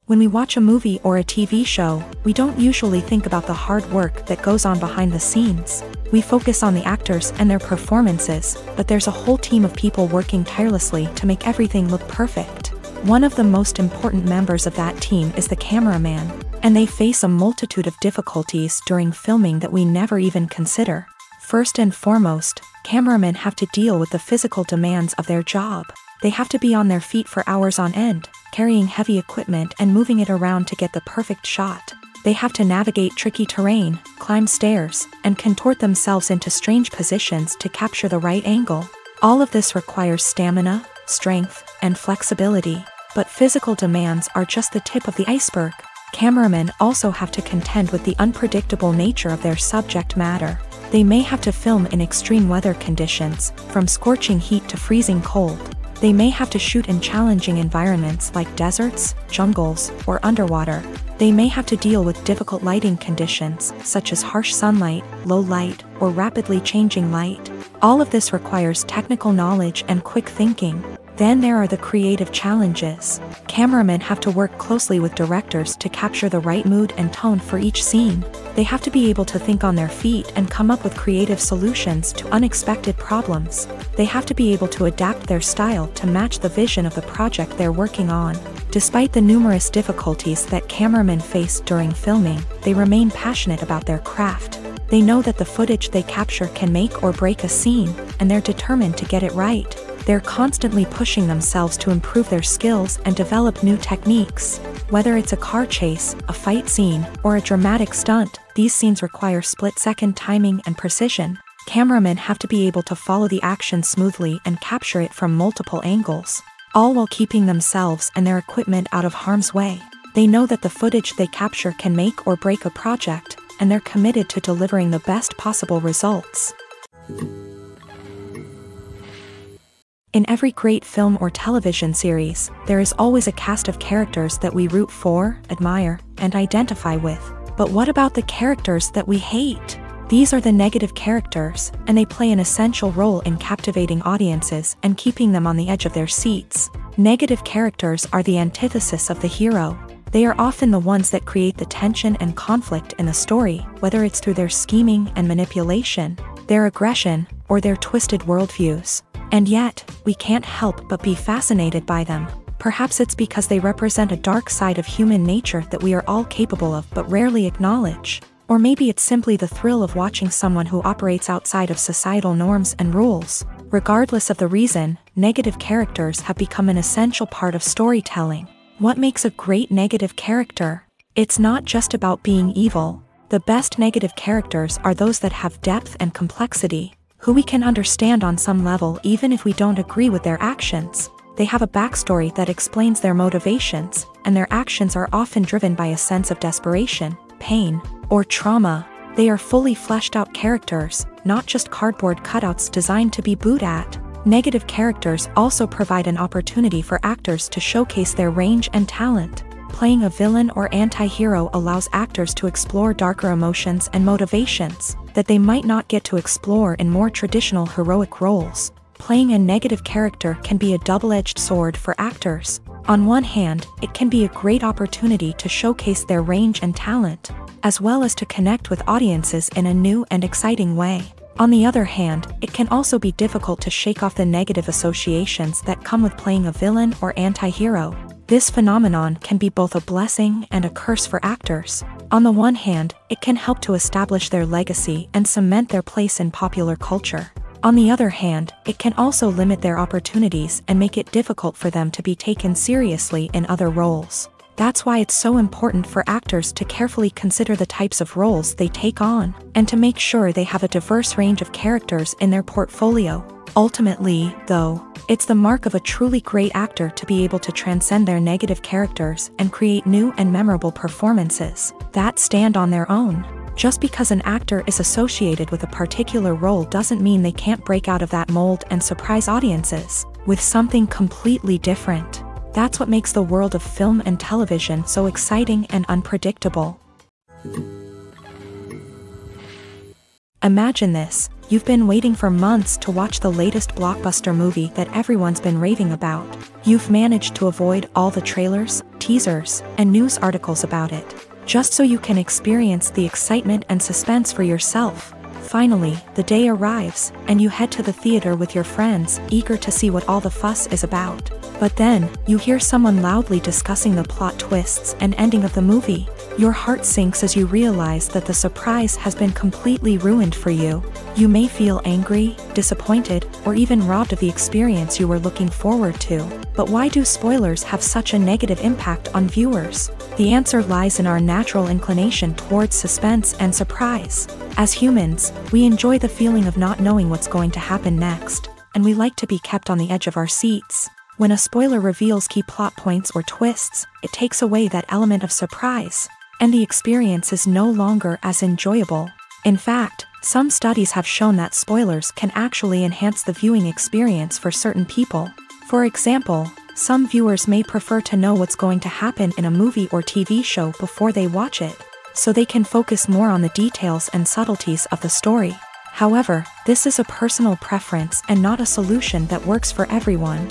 When we watch a movie or a TV show, we don't usually think about the hard work that goes on behind the scenes. We focus on the actors and their performances, but there's a whole team of people working tirelessly to make everything look perfect. One of the most important members of that team is the cameraman, and they face a multitude of difficulties during filming that we never even consider. First and foremost, cameramen have to deal with the physical demands of their job. They have to be on their feet for hours on end, carrying heavy equipment and moving it around to get the perfect shot. They have to navigate tricky terrain, climb stairs, and contort themselves into strange positions to capture the right angle. All of this requires stamina, strength, and flexibility. But physical demands are just the tip of the iceberg. Cameramen also have to contend with the unpredictable nature of their subject matter. They may have to film in extreme weather conditions, from scorching heat to freezing cold. They may have to shoot in challenging environments like deserts, jungles, or underwater. They may have to deal with difficult lighting conditions, such as harsh sunlight, low light, or rapidly changing light. All of this requires technical knowledge and quick thinking. Then there are the creative challenges. Cameramen have to work closely with directors to capture the right mood and tone for each scene. They have to be able to think on their feet and come up with creative solutions to unexpected problems. They have to be able to adapt their style to match the vision of the project they're working on. Despite the numerous difficulties that cameramen face during filming, they remain passionate about their craft. They know that the footage they capture can make or break a scene, and they're determined to get it right. They're constantly pushing themselves to improve their skills and develop new techniques. Whether it's a car chase, a fight scene, or a dramatic stunt, these scenes require split-second timing and precision. Cameramen have to be able to follow the action smoothly and capture it from multiple angles, all while keeping themselves and their equipment out of harm's way. They know that the footage they capture can make or break a project, and they're committed to delivering the best possible results. In every great film or television series, there is always a cast of characters that we root for, admire, and identify with. But what about the characters that we hate? These are the negative characters, and they play an essential role in captivating audiences and keeping them on the edge of their seats. Negative characters are the antithesis of the hero. They are often the ones that create the tension and conflict in the story, whether it's through their scheming and manipulation, their aggression, or their twisted worldviews. And yet, we can't help but be fascinated by them. Perhaps it's because they represent a dark side of human nature that we are all capable of but rarely acknowledge. Or maybe it's simply the thrill of watching someone who operates outside of societal norms and rules. Regardless of the reason, negative characters have become an essential part of storytelling. What makes a great negative character? It's not just about being evil. The best negative characters are those that have depth and complexity, who we can understand on some level even if we don't agree with their actions. They have a backstory that explains their motivations, and their actions are often driven by a sense of desperation, pain, or trauma. They are fully fleshed out characters, not just cardboard cutouts designed to be booed at. Negative characters also provide an opportunity for actors to showcase their range and talent. Playing a villain or anti-hero allows actors to explore darker emotions and motivations that they might not get to explore in more traditional heroic roles. Playing a negative character can be a double-edged sword for actors. On one hand, it can be a great opportunity to showcase their range and talent, as well as to connect with audiences in a new and exciting way. On the other hand, it can also be difficult to shake off the negative associations that come with playing a villain or anti-hero. This phenomenon can be both a blessing and a curse for actors. On the one hand, it can help to establish their legacy and cement their place in popular culture. On the other hand, it can also limit their opportunities and make it difficult for them to be taken seriously in other roles. That's why it's so important for actors to carefully consider the types of roles they take on, and to make sure they have a diverse range of characters in their portfolio. Ultimately, though, it's the mark of a truly great actor to be able to transcend their negative characters and create new and memorable performances that stand on their own. Just because an actor is associated with a particular role doesn't mean they can't break out of that mold and surprise audiences with something completely different. That's what makes the world of film and television so exciting and unpredictable. Imagine this: you've been waiting for months to watch the latest blockbuster movie that everyone's been raving about. You've managed to avoid all the trailers, teasers, and news articles about it, just so you can experience the excitement and suspense for yourself. Finally, the day arrives, and you head to the theater with your friends, eager to see what all the fuss is about. But then, you hear someone loudly discussing the plot twists and ending of the movie. Your heart sinks as you realize that the surprise has been completely ruined for you. You may feel angry, disappointed, or even robbed of the experience you were looking forward to. But why do spoilers have such a negative impact on viewers? The answer lies in our natural inclination towards suspense and surprise. As humans, we enjoy the feeling of not knowing what's going to happen next, and we like to be kept on the edge of our seats. When a spoiler reveals key plot points or twists, it takes away that element of surprise, and the experience is no longer as enjoyable. In fact, some studies have shown that spoilers can actually enhance the viewing experience for certain people. For example, some viewers may prefer to know what's going to happen in a movie or TV show before they watch it, so they can focus more on the details and subtleties of the story. However, this is a personal preference and not a solution that works for everyone.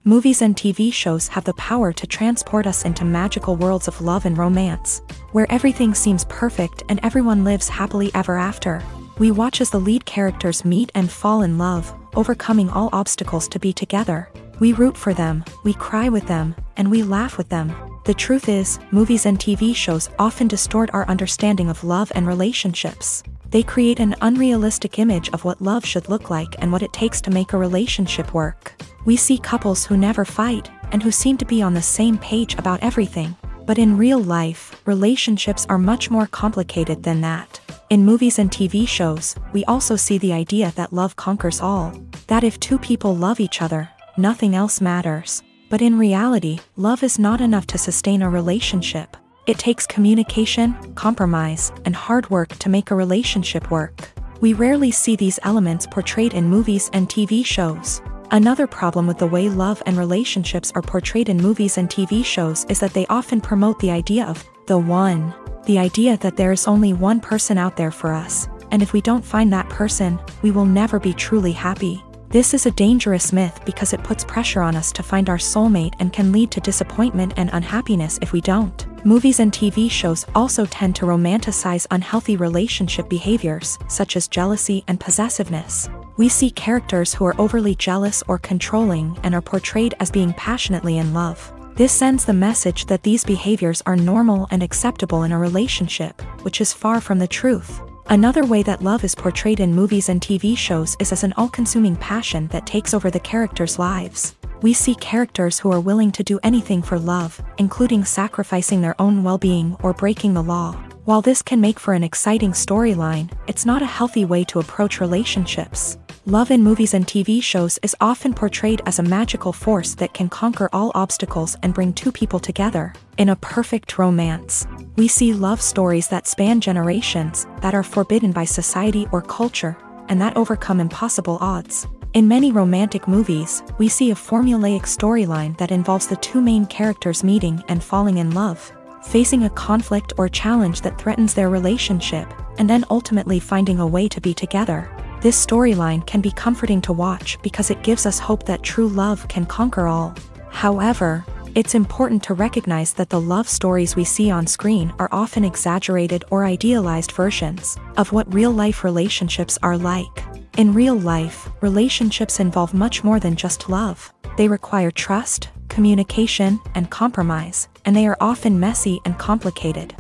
Movies and TV shows have the power to transport us into magical worlds of love and romance, where everything seems perfect and everyone lives happily ever after. We watch as the lead characters meet and fall in love, overcoming all obstacles to be together. We root for them, we cry with them, and we laugh with them. The truth is, movies and TV shows often distort our understanding of love and relationships. They create an unrealistic image of what love should look like and what it takes to make a relationship work. We see couples who never fight, and who seem to be on the same page about everything. But in real life, relationships are much more complicated than that. In movies and TV shows, we also see the idea that love conquers all. That if two people love each other, nothing else matters. But in reality, love is not enough to sustain a relationship. It takes communication, compromise, and hard work to make a relationship work. We rarely see these elements portrayed in movies and TV shows. Another problem with the way love and relationships are portrayed in movies and TV shows is that they often promote the idea of the one. The idea that there is only one person out there for us, and if we don't find that person, we will never be truly happy. This is a dangerous myth because it puts pressure on us to find our soulmate and can lead to disappointment and unhappiness if we don't. Movies and TV shows also tend to romanticize unhealthy relationship behaviors, such as jealousy and possessiveness. We see characters who are overly jealous or controlling and are portrayed as being passionately in love. This sends the message that these behaviors are normal and acceptable in a relationship, which is far from the truth. Another way that love is portrayed in movies and TV shows is as an all-consuming passion that takes over the characters' lives. We see characters who are willing to do anything for love, including sacrificing their own well-being or breaking the law. While this can make for an exciting storyline, it's not a healthy way to approach relationships. Love in movies and TV shows is often portrayed as a magical force that can conquer all obstacles and bring two people together in a perfect romance. We see love stories that span generations, that are forbidden by society or culture, and that overcome impossible odds. In many romantic movies, we see a formulaic storyline that involves the two main characters meeting and falling in love, facing a conflict or challenge that threatens their relationship, and then ultimately finding a way to be together. This storyline can be comforting to watch because it gives us hope that true love can conquer all. However, it's important to recognize that the love stories we see on screen are often exaggerated or idealized versions of what real-life relationships are like. In real life, relationships involve much more than just love. They require trust, communication, and compromise, and they are often messy and complicated.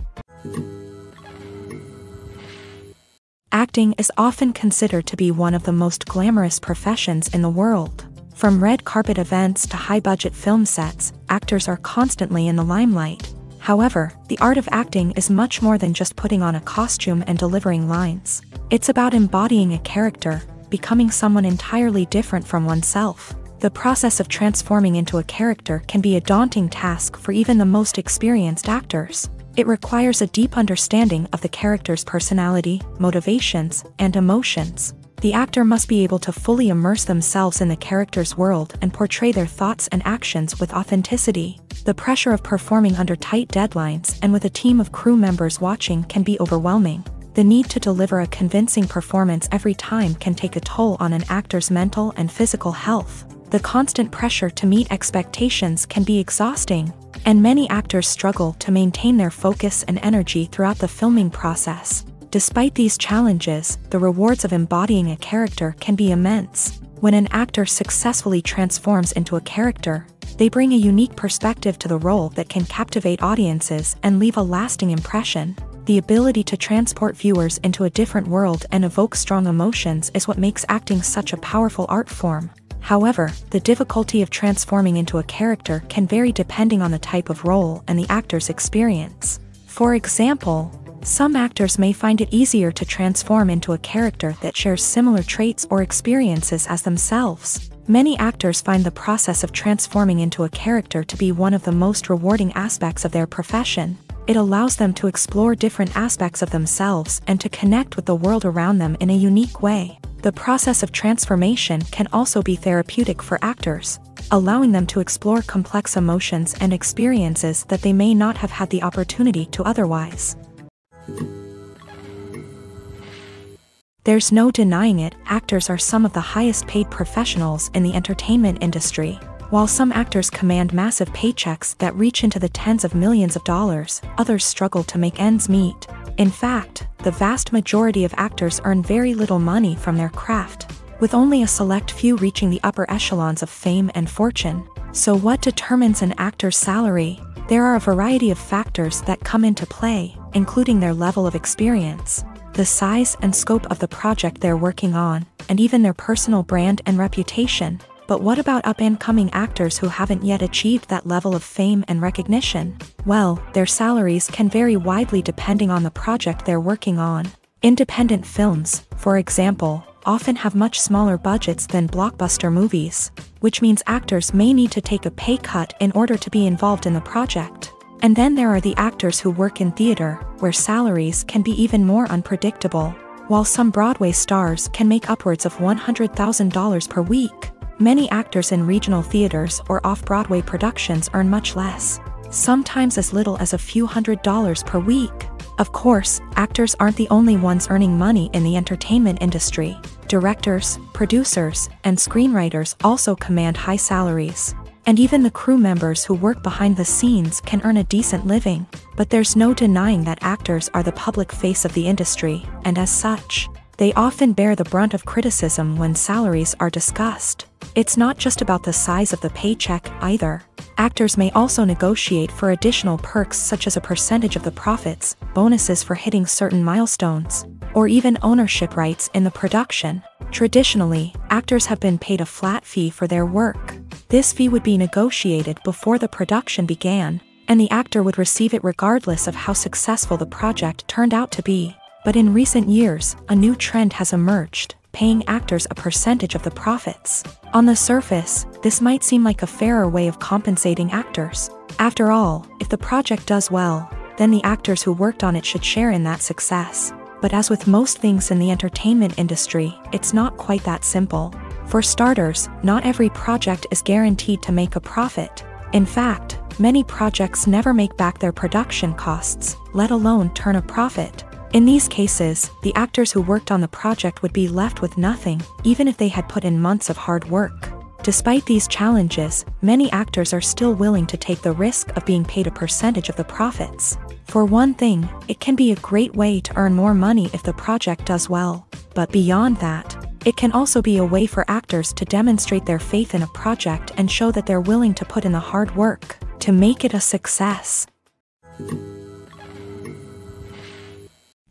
Acting is often considered to be one of the most glamorous professions in the world. From red carpet events to high-budget film sets, actors are constantly in the limelight. However, the art of acting is much more than just putting on a costume and delivering lines. It's about embodying a character, becoming someone entirely different from oneself. The process of transforming into a character can be a daunting task for even the most experienced actors. It requires a deep understanding of the character's personality, motivations, and emotions. The actor must be able to fully immerse themselves in the character's world and portray their thoughts and actions with authenticity. The pressure of performing under tight deadlines and with a team of crew members watching can be overwhelming. The need to deliver a convincing performance every time can take a toll on an actor's mental and physical health. The constant pressure to meet expectations can be exhausting, and many actors struggle to maintain their focus and energy throughout the filming process. Despite these challenges, the rewards of embodying a character can be immense. When an actor successfully transforms into a character, they bring a unique perspective to the role that can captivate audiences and leave a lasting impression. The ability to transport viewers into a different world and evoke strong emotions is what makes acting such a powerful art form. However, the difficulty of transforming into a character can vary depending on the type of role and the actor's experience. For example, some actors may find it easier to transform into a character that shares similar traits or experiences as themselves. Many actors find the process of transforming into a character to be one of the most rewarding aspects of their profession. It allows them to explore different aspects of themselves and to connect with the world around them in a unique way. The process of transformation can also be therapeutic for actors, allowing them to explore complex emotions and experiences that they may not have had the opportunity to otherwise. There's no denying it, actors are some of the highest paid professionals in the entertainment industry. While some actors command massive paychecks that reach into the tens of millions of dollars, others struggle to make ends meet. In fact, the vast majority of actors earn very little money from their craft, with only a select few reaching the upper echelons of fame and fortune. So what determines an actor's salary? There are a variety of factors that come into play, including their level of experience, the size and scope of the project they're working on, and even their personal brand and reputation. But what about up-and-coming actors who haven't yet achieved that level of fame and recognition? Well, their salaries can vary widely depending on the project they're working on. Independent films, for example, often have much smaller budgets than blockbuster movies, which means actors may need to take a pay cut in order to be involved in the project. And then there are the actors who work in theater, where salaries can be even more unpredictable. While some Broadway stars can make upwards of $100,000 per week, many actors in regional theaters or off-Broadway productions earn much less, sometimes as little as a few $100s per week. Of course, actors aren't the only ones earning money in the entertainment industry. Directors, producers, and screenwriters also command high salaries. And even the crew members who work behind the scenes can earn a decent living. But there's no denying that actors are the public face of the industry, and as such, they often bear the brunt of criticism when salaries are discussed. It's not just about the size of the paycheck either. Actors may also negotiate for additional perks such as a percentage of the profits, bonuses for hitting certain milestones, or even ownership rights in the production. Traditionally, actors have been paid a flat fee for their work. This fee would be negotiated before the production began, and the actor would receive it regardless of how successful the project turned out to be. But in recent years, a new trend has emerged, paying actors a percentage of the profits. On the surface, this might seem like a fairer way of compensating actors. After all, if the project does well, then the actors who worked on it should share in that success. But as with most things in the entertainment industry, it's not quite that simple. For starters, not every project is guaranteed to make a profit. In fact, many projects never make back their production costs, let alone turn a profit. In these cases, the actors who worked on the project would be left with nothing, even if they had put in months of hard work. Despite these challenges, many actors are still willing to take the risk of being paid a percentage of the profits. For one thing, it can be a great way to earn more money if the project does well. But beyond that, it can also be a way for actors to demonstrate their faith in a project and show that they're willing to put in the hard work to make it a success.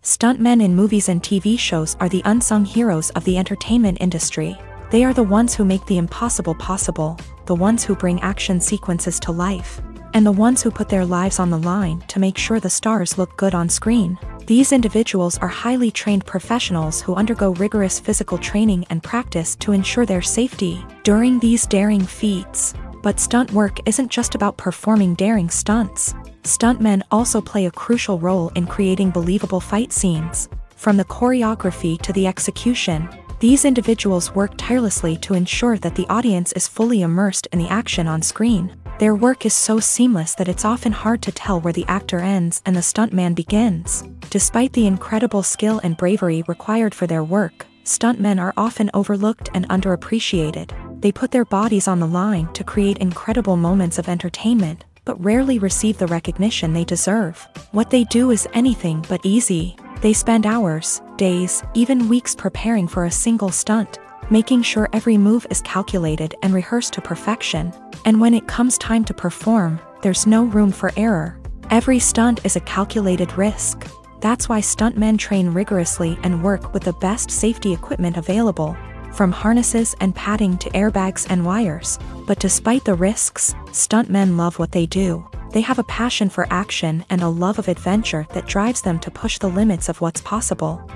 Stuntmen in movies and TV shows are the unsung heroes of the entertainment industry. They are the ones who make the impossible possible, the ones who bring action sequences to life, and the ones who put their lives on the line to make sure the stars look good on screen. These individuals are highly trained professionals who undergo rigorous physical training and practice to ensure their safety during these daring feats. But stunt work isn't just about performing daring stunts. Stuntmen also play a crucial role in creating believable fight scenes. From the choreography to the execution, these individuals work tirelessly to ensure that the audience is fully immersed in the action on screen. Their work is so seamless that it's often hard to tell where the actor ends and the stuntman begins. Despite the incredible skill and bravery required for their work, stuntmen are often overlooked and underappreciated. They put their bodies on the line to create incredible moments of entertainment, but rarely receive the recognition they deserve. What they do is anything but easy. They spend hours, days, even weeks preparing for a single stunt, making sure every move is calculated and rehearsed to perfection. And when it comes time to perform, there's no room for error. Every stunt is a calculated risk. That's why stuntmen train rigorously and work with the best safety equipment available, from harnesses and padding to airbags and wires. But despite the risks, stuntmen love what they do. They have a passion for action and a love of adventure that drives them to push the limits of what's possible.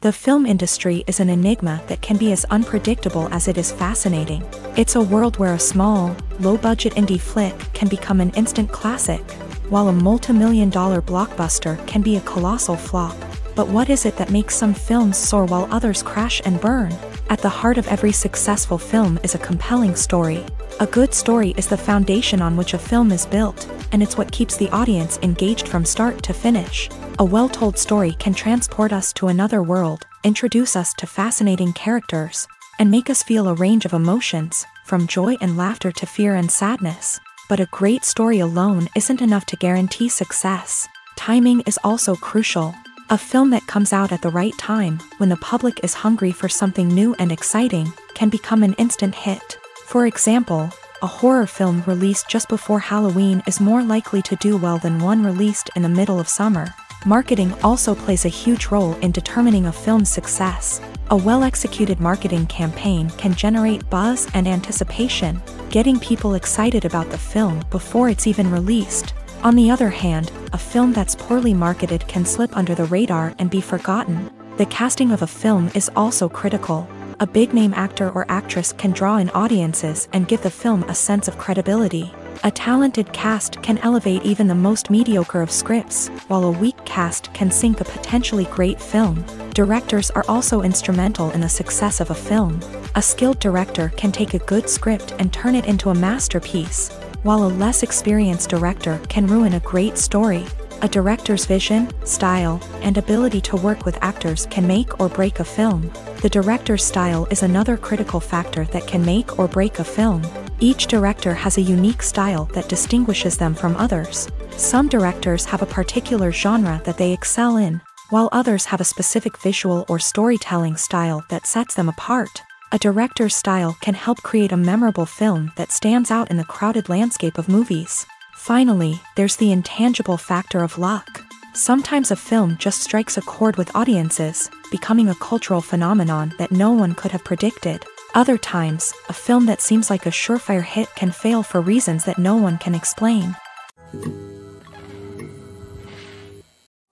The film industry is an enigma that can be as unpredictable as it is fascinating. It's a world where a small, low-budget indie flick can become an instant classic, while a multi-million-dollar blockbuster can be a colossal flop. But what is it that makes some films soar while others crash and burn? At the heart of every successful film is a compelling story. A good story is the foundation on which a film is built, and it's what keeps the audience engaged from start to finish. A well-told story can transport us to another world, introduce us to fascinating characters, and make us feel a range of emotions, from joy and laughter to fear and sadness. But a great story alone isn't enough to guarantee success. Timing is also crucial. A film that comes out at the right time, when the public is hungry for something new and exciting, can become an instant hit. For example, a horror film released just before Halloween is more likely to do well than one released in the middle of summer. Marketing also plays a huge role in determining a film's success. A well-executed marketing campaign can generate buzz and anticipation, getting people excited about the film before it's even released. On the other hand, a film that's poorly marketed can slip under the radar and be forgotten. The casting of a film is also critical. A big-name actor or actress can draw in audiences and give the film a sense of credibility. A talented cast can elevate even the most mediocre of scripts, while a weak cast can sink a potentially great film. Directors are also instrumental in the success of a film. A skilled director can take a good script and turn it into a masterpiece, while a less experienced director can ruin a great story. A director's vision, style, and ability to work with actors can make or break a film. The director's style is another critical factor that can make or break a film. Each director has a unique style that distinguishes them from others. Some directors have a particular genre that they excel in, while others have a specific visual or storytelling style that sets them apart. A director's style can help create a memorable film that stands out in the crowded landscape of movies. Finally, there's the intangible factor of luck. Sometimes a film just strikes a chord with audiences, becoming a cultural phenomenon that no one could have predicted. Other times, a film that seems like a surefire hit can fail for reasons that no one can explain.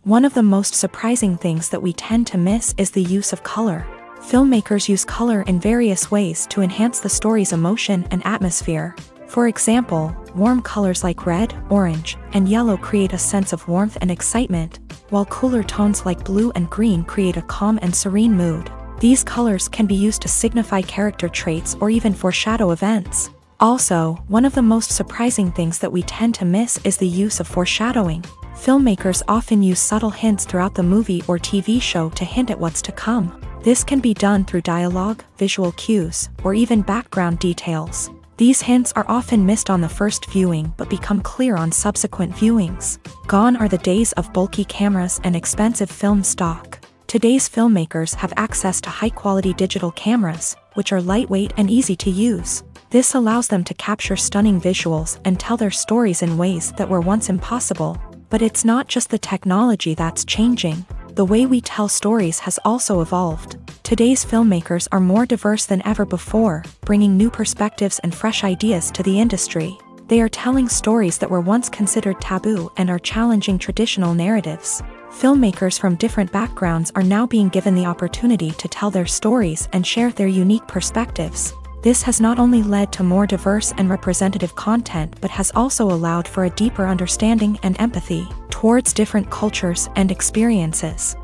One of the most surprising things that we tend to miss is the use of color. Filmmakers use color in various ways to enhance the story's emotion and atmosphere. For example, warm colors like red, orange, and yellow create a sense of warmth and excitement, while cooler tones like blue and green create a calm and serene mood. These colors can be used to signify character traits or even foreshadow events. Also, one of the most surprising things that we tend to miss is the use of foreshadowing. Filmmakers often use subtle hints throughout the movie or TV show to hint at what's to come. This can be done through dialogue, visual cues, or even background details. These hints are often missed on the first viewing but become clear on subsequent viewings. Gone are the days of bulky cameras and expensive film stock. Today's filmmakers have access to high-quality digital cameras, which are lightweight and easy to use. This allows them to capture stunning visuals and tell their stories in ways that were once impossible. But it's not just the technology that's changing. The way we tell stories has also evolved. Today's filmmakers are more diverse than ever before, bringing new perspectives and fresh ideas to the industry. They are telling stories that were once considered taboo and are challenging traditional narratives. Filmmakers from different backgrounds are now being given the opportunity to tell their stories and share their unique perspectives. This has not only led to more diverse and representative content but has also allowed for a deeper understanding and empathy towards different cultures and experiences.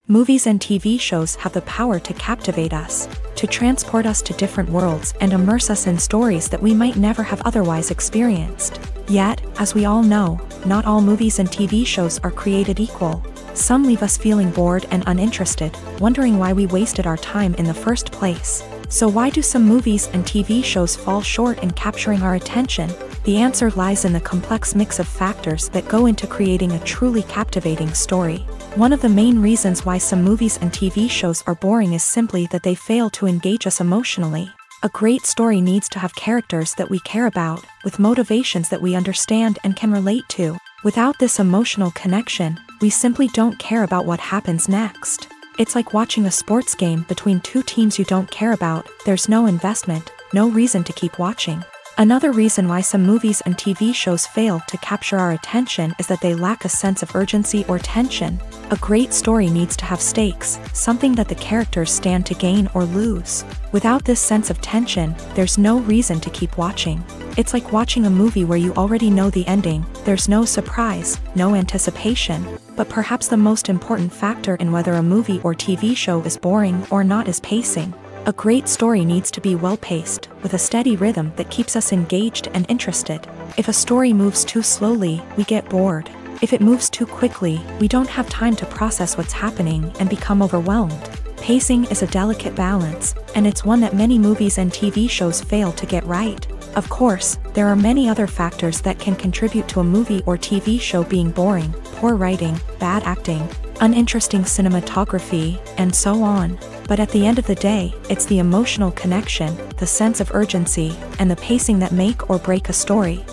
Movies and TV shows have the power to captivate us, to transport us to different worlds and immerse us in stories that we might never have otherwise experienced. Yet, as we all know, not all movies and TV shows are created equal. Some leave us feeling bored and uninterested, wondering why we wasted our time in the first place. So why do some movies and TV shows fall short in capturing our attention? The answer lies in the complex mix of factors that go into creating a truly captivating story. One of the main reasons why some movies and TV shows are boring is simply that they fail to engage us emotionally. A great story needs to have characters that we care about, with motivations that we understand and can relate to. Without this emotional connection, we simply don't care about what happens next. It's like watching a sports game between two teams you don't care about. There's no investment, no reason to keep watching. Another reason why some movies and TV shows fail to capture our attention is that they lack a sense of urgency or tension. A great story needs to have stakes, something that the characters stand to gain or lose. Without this sense of tension, there's no reason to keep watching. It's like watching a movie where you already know the ending. There's no surprise, no anticipation. But perhaps the most important factor in whether a movie or TV show is boring or not is pacing. A great story needs to be well-paced, with a steady rhythm that keeps us engaged and interested. If a story moves too slowly, we get bored. If it moves too quickly, we don't have time to process what's happening and become overwhelmed. Pacing is a delicate balance, and it's one that many movies and TV shows fail to get right. Of course, there are many other factors that can contribute to a movie or TV show being boring: poor writing, bad acting, uninteresting cinematography, and so on. But at the end of the day, it's the emotional connection, the sense of urgency, and the pacing that make or break a story.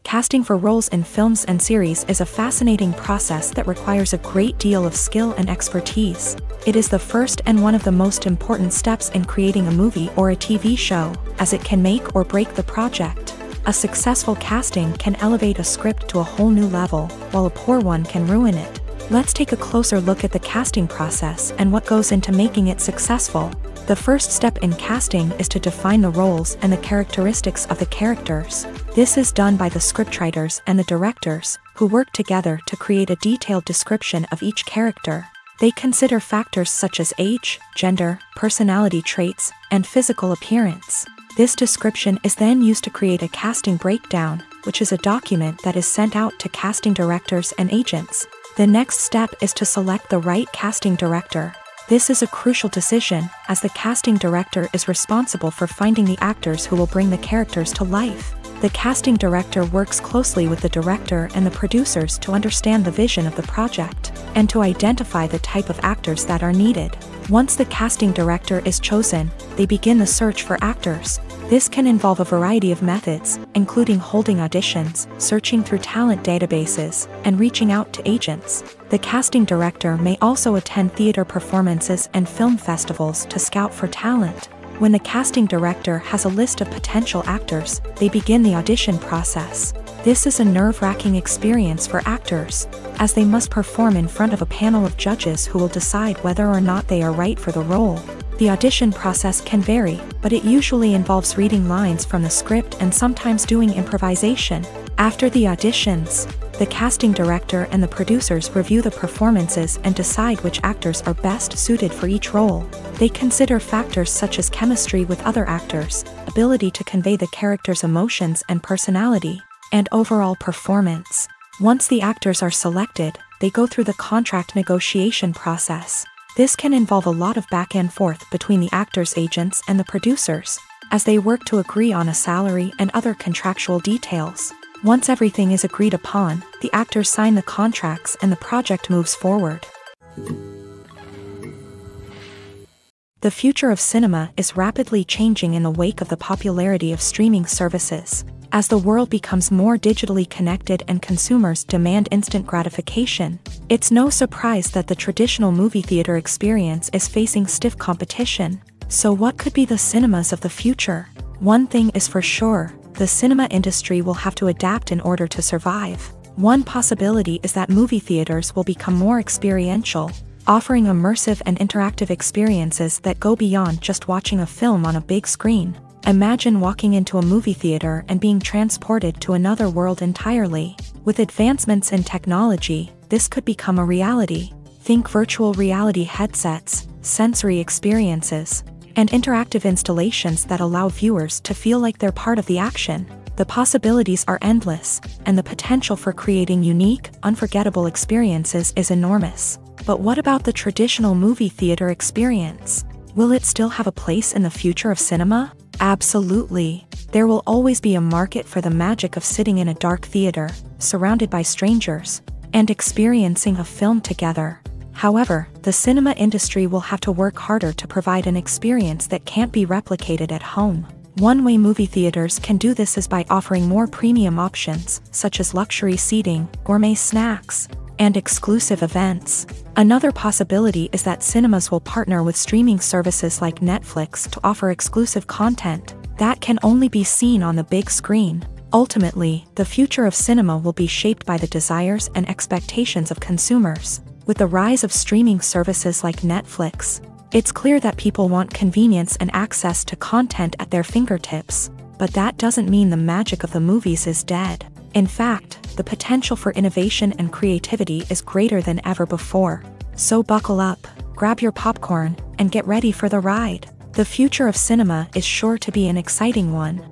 Casting for roles in films and series is a fascinating process that requires a great deal of skill and expertise. It is the first and one of the most important steps in creating a movie or a TV show, as it can make or break the project. A successful casting can elevate a script to a whole new level, while a poor one can ruin it. Let's take a closer look at the casting process and what goes into making it successful. The first step in casting is to define the roles and the characteristics of the characters. This is done by the scriptwriters and the directors, who work together to create a detailed description of each character. They consider factors such as age, gender, personality traits, and physical appearance. This description is then used to create a casting breakdown, which is a document that is sent out to casting directors and agents. The next step is to select the right casting director. This is a crucial decision, as the casting director is responsible for finding the actors who will bring the characters to life. The casting director works closely with the director and the producers to understand the vision of the project, and to identify the type of actors that are needed. Once the casting director is chosen, they begin the search for actors. This can involve a variety of methods, including holding auditions, searching through talent databases, and reaching out to agents. The casting director may also attend theater performances and film festivals to scout for talent. When the casting director has a list of potential actors, they begin the audition process. This is a nerve-wracking experience for actors, as they must perform in front of a panel of judges who will decide whether or not they are right for the role. The audition process can vary, but it usually involves reading lines from the script and sometimes doing improvisation. After the auditions, the casting director and the producers review the performances and decide which actors are best suited for each role. They consider factors such as chemistry with other actors, ability to convey the character's emotions and personality, and overall performance. Once the actors are selected, they go through the contract negotiation process. This can involve a lot of back and forth between the actors' agents and the producers, as they work to agree on a salary and other contractual details. Once everything is agreed upon, the actors sign the contracts and the project moves forward. The future of cinema is rapidly changing in the wake of the popularity of streaming services. As the world becomes more digitally connected and consumers demand instant gratification, it's no surprise that the traditional movie theater experience is facing stiff competition. So what could be the cinemas of the future? One thing is for sure, the cinema industry will have to adapt in order to survive. One possibility is that movie theaters will become more experiential, offering immersive and interactive experiences that go beyond just watching a film on a big screen. Imagine walking into a movie theater and being transported to another world entirely. With advancements in technology, this could become a reality. Think virtual reality headsets, sensory experiences, and interactive installations that allow viewers to feel like they're part of the action. The possibilities are endless, and the potential for creating unique, unforgettable experiences is enormous. But what about the traditional movie theater experience? Will it still have a place in the future of cinema? Absolutely. There will always be a market for the magic of sitting in a dark theater, surrounded by strangers, and experiencing a film together. However, the cinema industry will have to work harder to provide an experience that can't be replicated at home. One way movie theaters can do this is by offering more premium options, such as luxury seating, gourmet snacks, and exclusive events. Another possibility is that cinemas will partner with streaming services like Netflix to offer exclusive content that can only be seen on the big screen. Ultimately, the future of cinema will be shaped by the desires and expectations of consumers. With the rise of streaming services like Netflix, it's clear that people want convenience and access to content at their fingertips. But that doesn't mean the magic of the movies is dead. In fact, the potential for innovation and creativity is greater than ever before. So buckle up, grab your popcorn, and get ready for the ride. The future of cinema is sure to be an exciting one.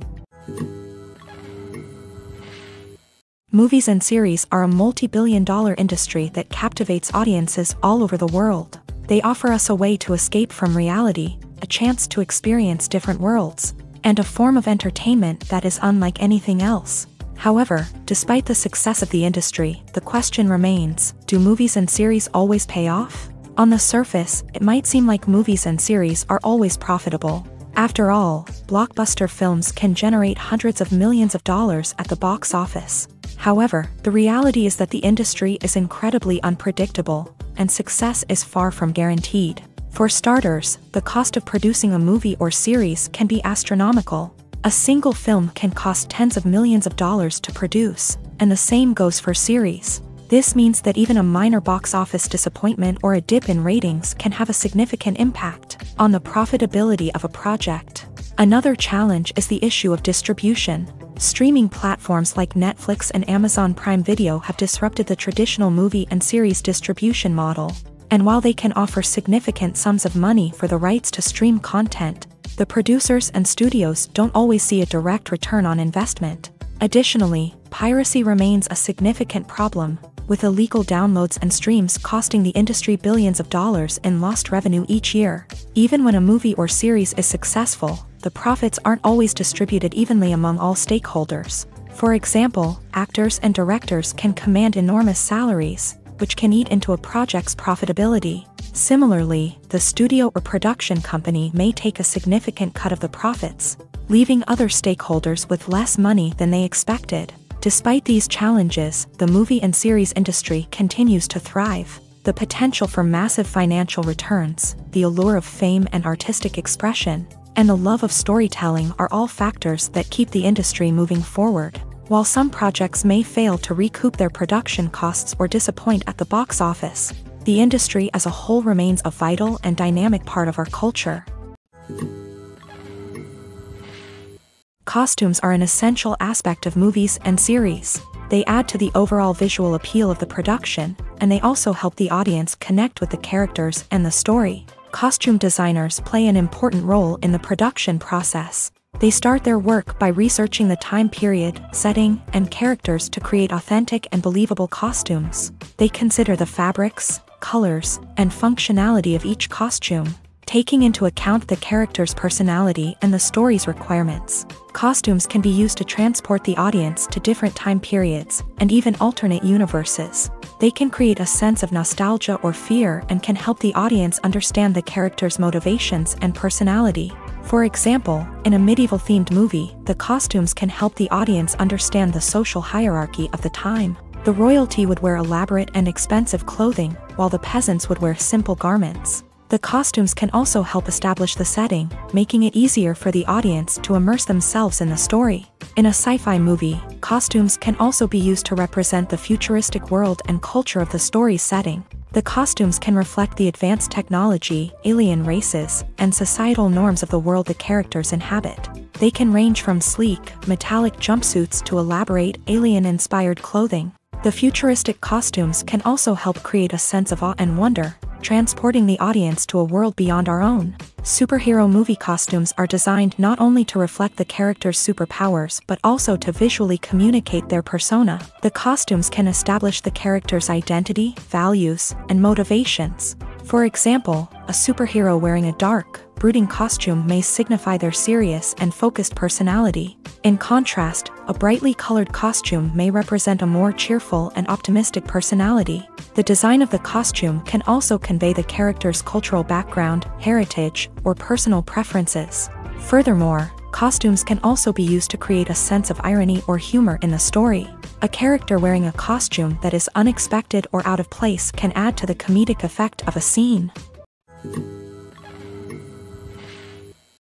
Movies and series are a multi-billion-dollar industry that captivates audiences all over the world. They offer us a way to escape from reality, a chance to experience different worlds, and a form of entertainment that is unlike anything else. However, despite the success of the industry, the question remains, do movies and series always pay off? On the surface, it might seem like movies and series are always profitable. After all, blockbuster films can generate hundreds of millions of dollars at the box office. However, the reality is that the industry is incredibly unpredictable, and success is far from guaranteed. For starters, the cost of producing a movie or series can be astronomical. A single film can cost tens of millions of dollars to produce, and the same goes for series. This means that even a minor box office disappointment or a dip in ratings can have a significant impact on the profitability of a project. Another challenge is the issue of distribution. Streaming platforms like Netflix and Amazon Prime Video have disrupted the traditional movie and series distribution model. And while they can offer significant sums of money for the rights to stream content, the producers and studios don't always see a direct return on investment. Additionally, piracy remains a significant problem, with illegal downloads and streams costing the industry billions of dollars in lost revenue each year. Even when a movie or series is successful, the profits aren't always distributed evenly among all stakeholders. For example, actors and directors can command enormous salaries, which can eat into a project's profitability. Similarly, the studio or production company may take a significant cut of the profits, leaving other stakeholders with less money than they expected. Despite these challenges, the movie and series industry continues to thrive. The potential for massive financial returns, the allure of fame and artistic expression, and the love of storytelling are all factors that keep the industry moving forward. While some projects may fail to recoup their production costs or disappoint at the box office, the industry as a whole remains a vital and dynamic part of our culture. Costumes are an essential aspect of movies and series. They add to the overall visual appeal of the production, and they also help the audience connect with the characters and the story. Costume designers play an important role in the production process. They start their work by researching the time period, setting, and characters to create authentic and believable costumes. They consider the fabrics, colors, and functionality of each costume, taking into account the character's personality and the story's requirements. Costumes can be used to transport the audience to different time periods and even alternate universes. They can create a sense of nostalgia or fear and can help the audience understand the character's motivations and personality. For example, in a medieval-themed movie, the costumes can help the audience understand the social hierarchy of the time. The royalty would wear elaborate and expensive clothing, while the peasants would wear simple garments. The costumes can also help establish the setting, making it easier for the audience to immerse themselves in the story. In a sci-fi movie, costumes can also be used to represent the futuristic world and culture of the story's setting. The costumes can reflect the advanced technology, alien races, and societal norms of the world the characters inhabit. They can range from sleek, metallic jumpsuits to elaborate, alien-inspired clothing. The futuristic costumes can also help create a sense of awe and wonder, transporting the audience to a world beyond our own. Superhero movie costumes are designed not only to reflect the character's superpowers but also to visually communicate their persona. The costumes can establish the character's identity, values, and motivations. For example, a superhero wearing a dark, brooding costume may signify their serious and focused personality. In contrast, a brightly colored costume may represent a more cheerful and optimistic personality. The design of the costume can also convey the character's cultural background, heritage, or personal preferences. Furthermore, costumes can also be used to create a sense of irony or humor in the story. A character wearing a costume that is unexpected or out of place can add to the comedic effect of a scene.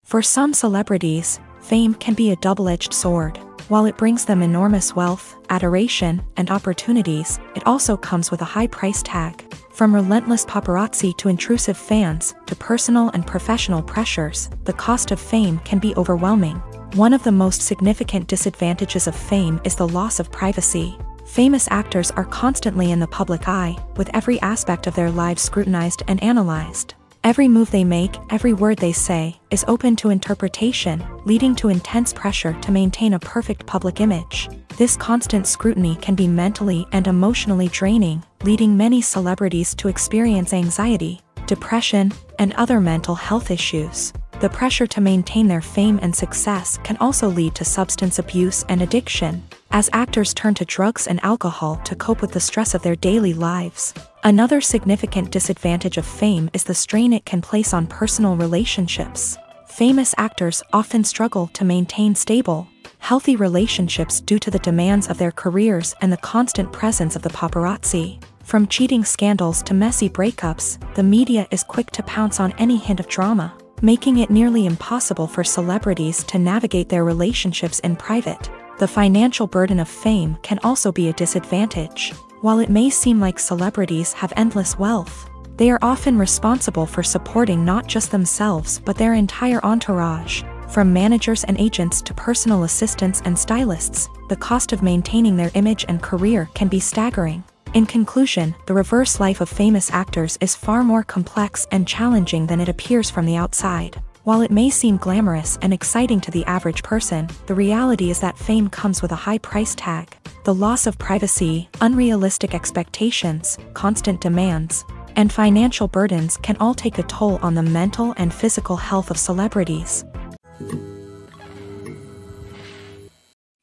For some celebrities, fame can be a double-edged sword. While it brings them enormous wealth, adoration, and opportunities, it also comes with a high price tag. From relentless paparazzi to intrusive fans, to personal and professional pressures, the cost of fame can be overwhelming. One of the most significant disadvantages of fame is the loss of privacy. Famous actors are constantly in the public eye, with every aspect of their lives scrutinized and analyzed. Every move they make, every word they say, is open to interpretation, leading to intense pressure to maintain a perfect public image. This constant scrutiny can be mentally and emotionally draining, leading many celebrities to experience anxiety, depression, and other mental health issues. The pressure to maintain their fame and success can also lead to substance abuse and addiction, as actors turn to drugs and alcohol to cope with the stress of their daily lives. Another significant disadvantage of fame is the strain it can place on personal relationships. Famous actors often struggle to maintain stable, healthy relationships due to the demands of their careers and the constant presence of the paparazzi. From cheating scandals to messy breakups, the media is quick to pounce on any hint of drama, making it nearly impossible for celebrities to navigate their relationships in private. The financial burden of fame can also be a disadvantage. While it may seem like celebrities have endless wealth, they are often responsible for supporting not just themselves but their entire entourage. From managers and agents to personal assistants and stylists, the cost of maintaining their image and career can be staggering. In conclusion, the reverse life of famous actors is far more complex and challenging than it appears from the outside. While it may seem glamorous and exciting to the average person, the reality is that fame comes with a high price tag. The loss of privacy, unrealistic expectations, constant demands, and financial burdens can all take a toll on the mental and physical health of celebrities.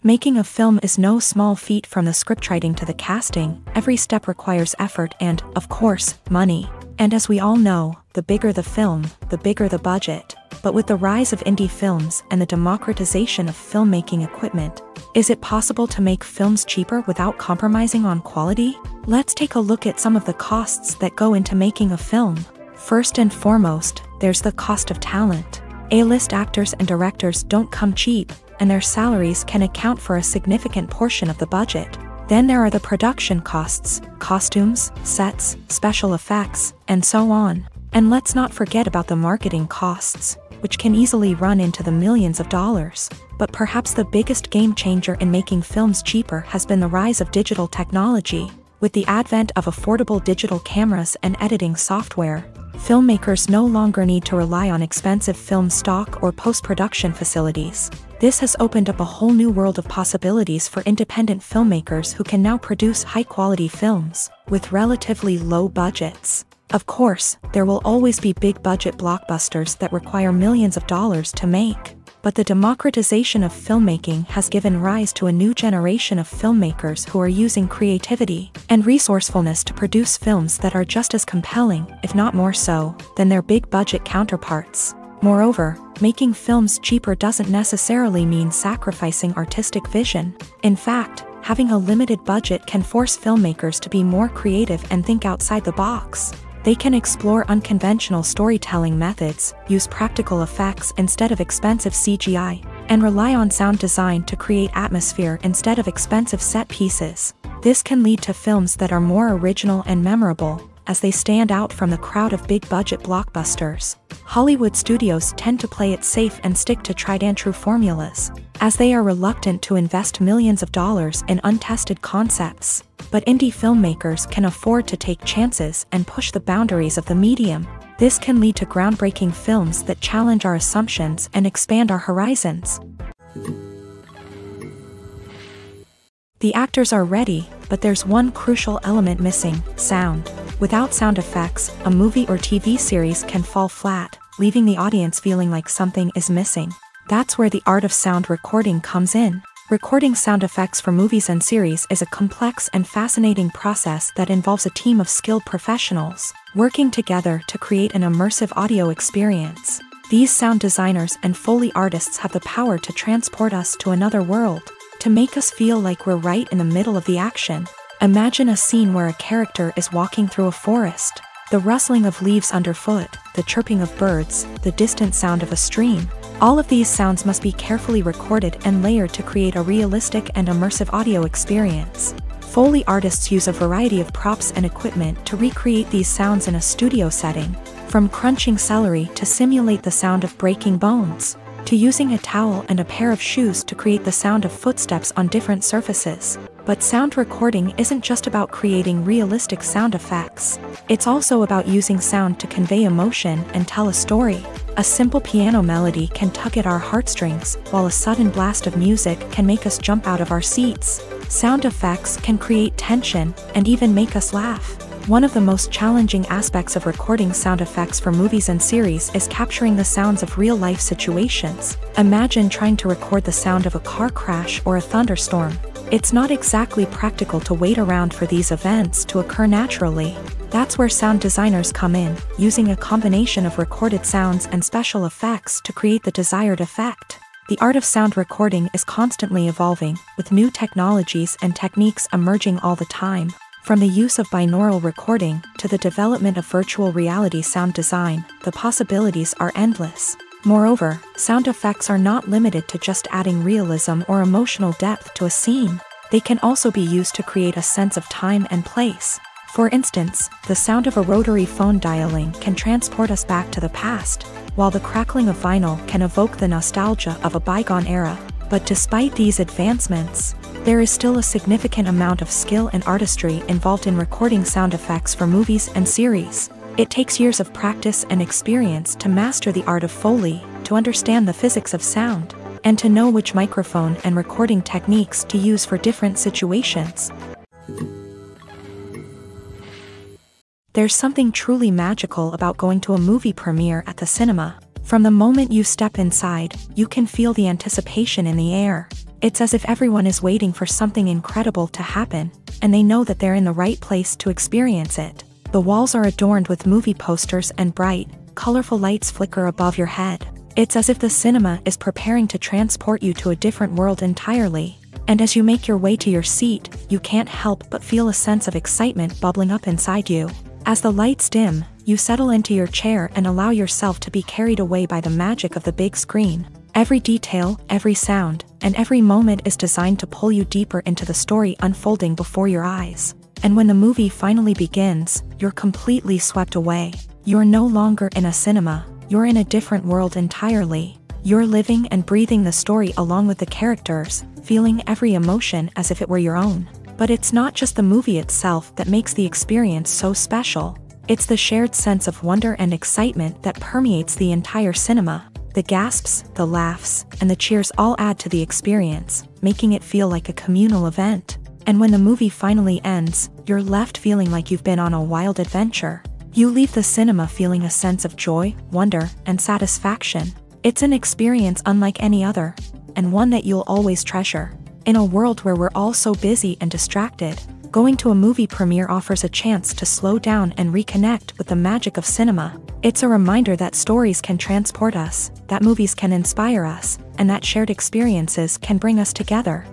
Making a film is no small feat. From the scriptwriting to the casting, every step requires effort and, of course, money. And as we all know, the bigger the film, the bigger the budget. But with the rise of indie films and the democratization of filmmaking equipment, is it possible to make films cheaper without compromising on quality? Let's take a look at some of the costs that go into making a film. First and foremost, there's the cost of talent. A-list actors and directors don't come cheap, and their salaries can account for a significant portion of the budget. Then there are the production costs, costumes, sets, special effects, and so on. And let's not forget about the marketing costs. which can easily run into the millions of dollars. But perhaps the biggest game changer in making films cheaper has been the rise of digital technology. With the advent of affordable digital cameras and editing software, filmmakers no longer need to rely on expensive film stock or post-production facilities. This has opened up a whole new world of possibilities for independent filmmakers who can now produce high-quality films with relatively low budgets. Of course, there will always be big-budget blockbusters that require millions of dollars to make. But the democratization of filmmaking has given rise to a new generation of filmmakers who are using creativity and resourcefulness to produce films that are just as compelling, if not more so, than their big-budget counterparts. Moreover, making films cheaper doesn't necessarily mean sacrificing artistic vision. In fact, having a limited budget can force filmmakers to be more creative and think outside the box. They can explore unconventional storytelling methods, use practical effects instead of expensive CGI, and rely on sound design to create atmosphere instead of expensive set pieces. This can lead to films that are more original and memorable, as they stand out from the crowd of big-budget blockbusters. Hollywood studios tend to play it safe and stick to tried-and-true formulas, as they are reluctant to invest millions of dollars in untested concepts. But indie filmmakers can afford to take chances and push the boundaries of the medium. This can lead to groundbreaking films that challenge our assumptions and expand our horizons. The actors are ready, but there's one crucial element missing: sound. Without sound effects, a movie or TV series can fall flat, leaving the audience feeling like something is missing. That's where the art of sound recording comes in. Recording sound effects for movies and series is a complex and fascinating process that involves a team of skilled professionals working together to create an immersive audio experience. These sound designers and Foley artists have the power to transport us to another world, to make us feel like we're right in the middle of the action. Imagine a scene where a character is walking through a forest. The rustling of leaves underfoot, the chirping of birds, the distant sound of a stream. All of these sounds must be carefully recorded and layered to create a realistic and immersive audio experience. Foley artists use a variety of props and equipment to recreate these sounds in a studio setting, from crunching celery to simulate the sound of breaking bones, to using a towel and a pair of shoes to create the sound of footsteps on different surfaces. But sound recording isn't just about creating realistic sound effects. It's also about using sound to convey emotion and tell a story. A simple piano melody can tug at our heartstrings, while a sudden blast of music can make us jump out of our seats. Sound effects can create tension and even make us laugh. One of the most challenging aspects of recording sound effects for movies and series is capturing the sounds of real-life situations. Imagine trying to record the sound of a car crash or a thunderstorm. It's not exactly practical to wait around for these events to occur naturally. That's where sound designers come in, using a combination of recorded sounds and special effects to create the desired effect. The art of sound recording is constantly evolving, with new technologies and techniques emerging all the time. From the use of binaural recording to the development of virtual reality sound design, the possibilities are endless. Moreover, sound effects are not limited to just adding realism or emotional depth to a scene. They can also be used to create a sense of time and place. For instance, the sound of a rotary phone dialing can transport us back to the past, while the crackling of vinyl can evoke the nostalgia of a bygone era. But despite these advancements, there is still a significant amount of skill and artistry involved in recording sound effects for movies and series. It takes years of practice and experience to master the art of Foley, to understand the physics of sound, and to know which microphone and recording techniques to use for different situations. There's something truly magical about going to a movie premiere at the cinema. From the moment you step inside, you can feel the anticipation in the air. It's as if everyone is waiting for something incredible to happen, and they know that they're in the right place to experience it. The walls are adorned with movie posters and bright, colorful lights flicker above your head. It's as if the cinema is preparing to transport you to a different world entirely. And as you make your way to your seat, you can't help but feel a sense of excitement bubbling up inside you. As the lights dim, you settle into your chair and allow yourself to be carried away by the magic of the big screen. Every detail, every sound, and every moment is designed to pull you deeper into the story unfolding before your eyes. And when the movie finally begins, you're completely swept away. You're no longer in a cinema. you're in a different world entirely. You're living and breathing the story along with the characters, feeling every emotion as if it were your own. But it's not just the movie itself that makes the experience so special. It's the shared sense of wonder and excitement that permeates the entire cinema. The gasps, the laughs, and the cheers all add to the experience, making it feel like a communal event. And when the movie finally ends, you're left feeling like you've been on a wild adventure. You leave the cinema feeling a sense of joy, wonder, and satisfaction. It's an experience unlike any other, and one that you'll always treasure. In a world where we're all so busy and distracted, going to a movie premiere offers a chance to slow down and reconnect with the magic of cinema. It's a reminder that stories can transport us, that movies can inspire us, and that shared experiences can bring us together.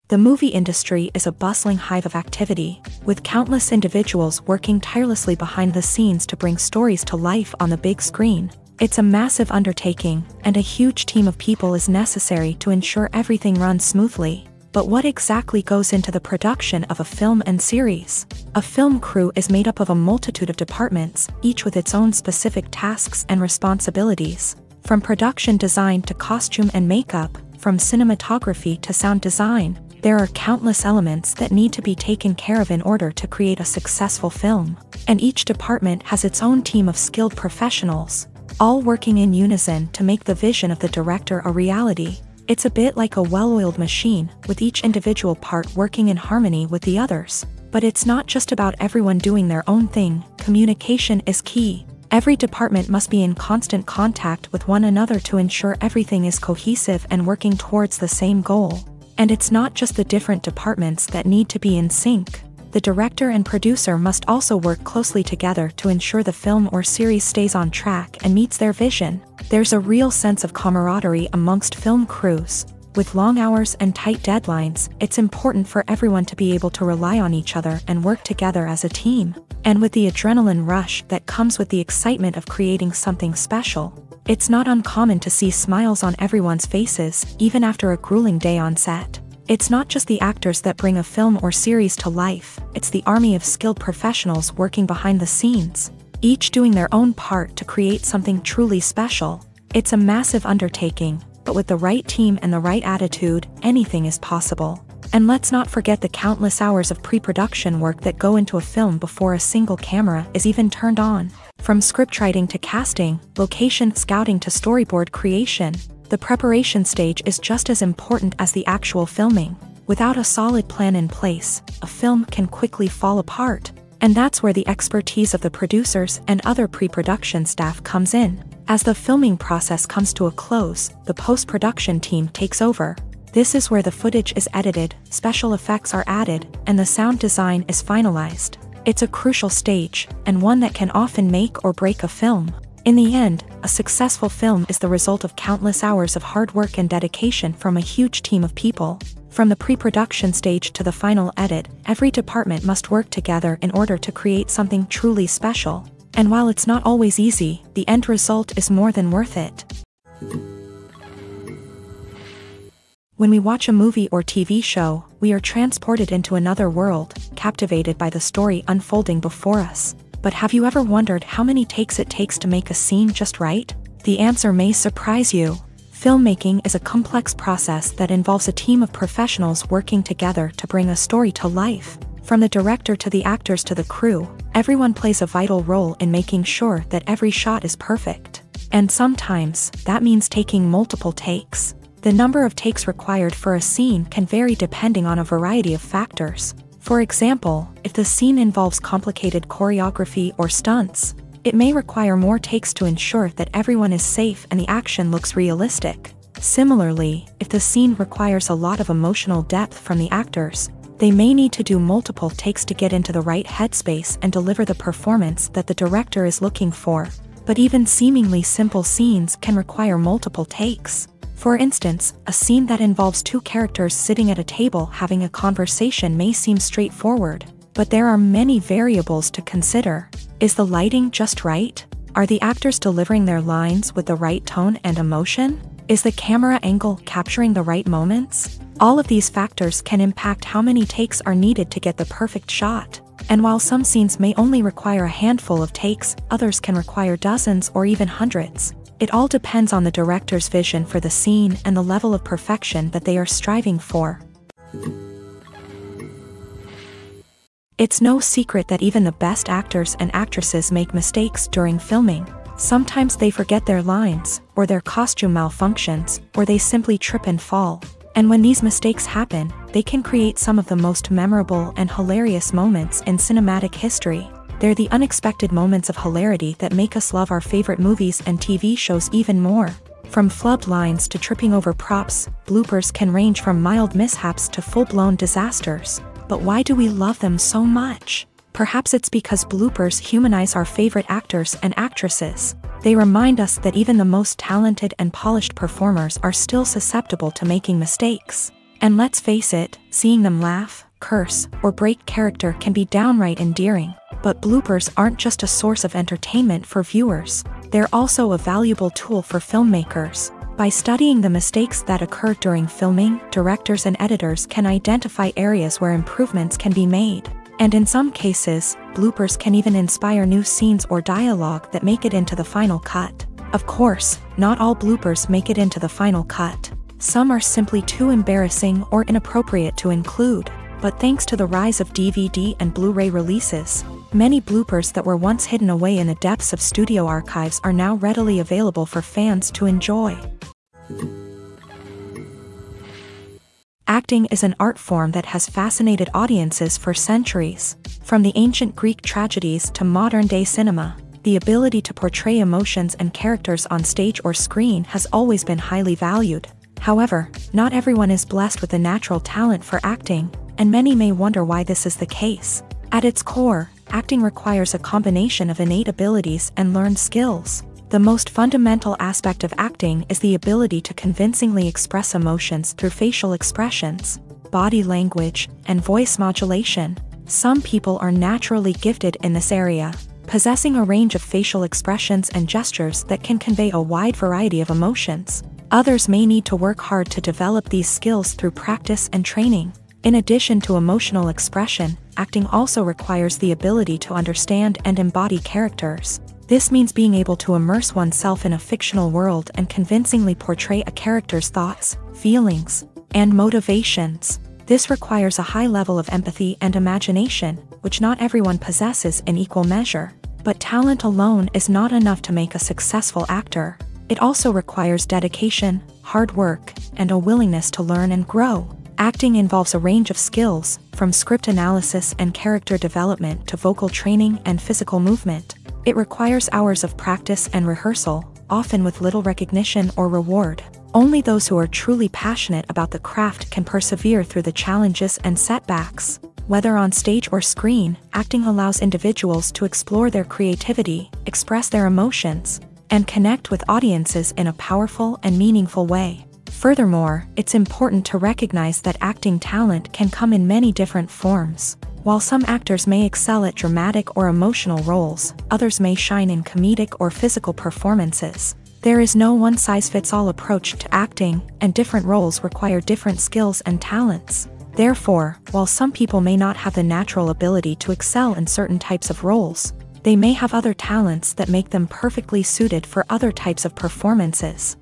The movie industry is a bustling hive of activity, with countless individuals working tirelessly behind the scenes to bring stories to life on the big screen. It's a massive undertaking, and a huge team of people is necessary to ensure everything runs smoothly. But what exactly goes into the production of a film and series? A film crew is made up of a multitude of departments, each with its own specific tasks and responsibilities. From production design to costume and makeup, from cinematography to sound design, there are countless elements that need to be taken care of in order to create a successful film. And each department has its own team of skilled professionals, all working in unison to make the vision of the director a reality. It's a bit like a well-oiled machine, with each individual part working in harmony with the others. But it's not just about everyone doing their own thing. Communication is key. Every department must be in constant contact with one another to ensure everything is cohesive and working towards the same goal. And it's not just the different departments that need to be in sync. The director and producer must also work closely together to ensure the film or series stays on track and meets their vision. There's a real sense of camaraderie amongst film crews. With long hours and tight deadlines, it's important for everyone to be able to rely on each other and work together as a team. And with the adrenaline rush that comes with the excitement of creating something special, it's not uncommon to see smiles on everyone's faces, even after a grueling day on set. It's not just the actors that bring a film or series to life, it's the army of skilled professionals working behind the scenes, each doing their own part to create something truly special. It's a massive undertaking, but with the right team and the right attitude, anything is possible. And let's not forget the countless hours of pre-production work that go into a film before a single camera is even turned on. From scriptwriting to casting, location scouting to storyboard creation, the preparation stage is just as important as the actual filming. Without a solid plan in place, a film can quickly fall apart. And that's where the expertise of the producers and other pre-production staff comes in. As the filming process comes to a close, the post-production team takes over. This is where the footage is edited, special effects are added, and the sound design is finalized. It's a crucial stage, and one that can often make or break a film. In the end, a successful film is the result of countless hours of hard work and dedication from a huge team of people. From the pre-production stage to the final edit, every department must work together in order to create something truly special. And while it's not always easy, the end result is more than worth it. When we watch a movie or TV show, we are transported into another world, captivated by the story unfolding before us. But have you ever wondered how many takes it takes to make a scene just right? The answer may surprise you. Filmmaking is a complex process that involves a team of professionals working together to bring a story to life. From the director to the actors to the crew, everyone plays a vital role in making sure that every shot is perfect. And sometimes, that means taking multiple takes. The number of takes required for a scene can vary depending on a variety of factors. For example, if the scene involves complicated choreography or stunts, it may require more takes to ensure that everyone is safe and the action looks realistic. Similarly, if the scene requires a lot of emotional depth from the actors, they may need to do multiple takes to get into the right headspace and deliver the performance that the director is looking for. But even seemingly simple scenes can require multiple takes. For instance, a scene that involves two characters sitting at a table having a conversation may seem straightforward, but there are many variables to consider. Is the lighting just right? Are the actors delivering their lines with the right tone and emotion? Is the camera angle capturing the right moments? All of these factors can impact how many takes are needed to get the perfect shot. And while some scenes may only require a handful of takes, others can require dozens or even hundreds. It all depends on the director's vision for the scene and the level of perfection that they are striving for. It's no secret that even the best actors and actresses make mistakes during filming. Sometimes they forget their lines, or their costume malfunctions, or they simply trip and fall. And when these mistakes happen, they can create some of the most memorable and hilarious moments in cinematic history. They're the unexpected moments of hilarity that make us love our favorite movies and TV shows even more. From flubbed lines to tripping over props, bloopers can range from mild mishaps to full-blown disasters. But why do we love them so much? Perhaps it's because bloopers humanize our favorite actors and actresses. They remind us that even the most talented and polished performers are still susceptible to making mistakes. And let's face it, seeing them laugh, curse, or break character can be downright endearing. But bloopers aren't just a source of entertainment for viewers. They're also a valuable tool for filmmakers. By studying the mistakes that occur during filming, directors and editors can identify areas where improvements can be made. And in some cases, bloopers can even inspire new scenes or dialogue that make it into the final cut. Of course, not all bloopers make it into the final cut. Some are simply too embarrassing or inappropriate to include. But thanks to the rise of DVD and Blu-ray releases, many bloopers that were once hidden away in the depths of studio archives are now readily available for fans to enjoy. Acting is an art form that has fascinated audiences for centuries. From the ancient Greek tragedies to modern-day cinema, the ability to portray emotions and characters on stage or screen has always been highly valued. However, not everyone is blessed with a natural talent for acting, and many may wonder why this is the case. At its core, acting requires a combination of innate abilities and learned skills. The most fundamental aspect of acting is the ability to convincingly express emotions through facial expressions, body language, and voice modulation. Some people are naturally gifted in this area, possessing a range of facial expressions and gestures that can convey a wide variety of emotions. Others may need to work hard to develop these skills through practice and training. In addition to emotional expression, acting also requires the ability to understand and embody characters. This means being able to immerse oneself in a fictional world and convincingly portray a character's thoughts, feelings, and motivations. This requires a high level of empathy and imagination, which not everyone possesses in equal measure. But talent alone is not enough to make a successful actor. It also requires dedication, hard work, and a willingness to learn and grow. Acting involves a range of skills, from script analysis and character development to vocal training and physical movement. It requires hours of practice and rehearsal, often with little recognition or reward. Only those who are truly passionate about the craft can persevere through the challenges and setbacks. Whether on stage or screen, acting allows individuals to explore their creativity, express their emotions, and connect with audiences in a powerful and meaningful way. Furthermore, it's important to recognize that acting talent can come in many different forms. While some actors may excel at dramatic or emotional roles, others may shine in comedic or physical performances. There is no one-size-fits-all approach to acting, and different roles require different skills and talents. Therefore, while some people may not have the natural ability to excel in certain types of roles, they may have other talents that make them perfectly suited for other types of performances.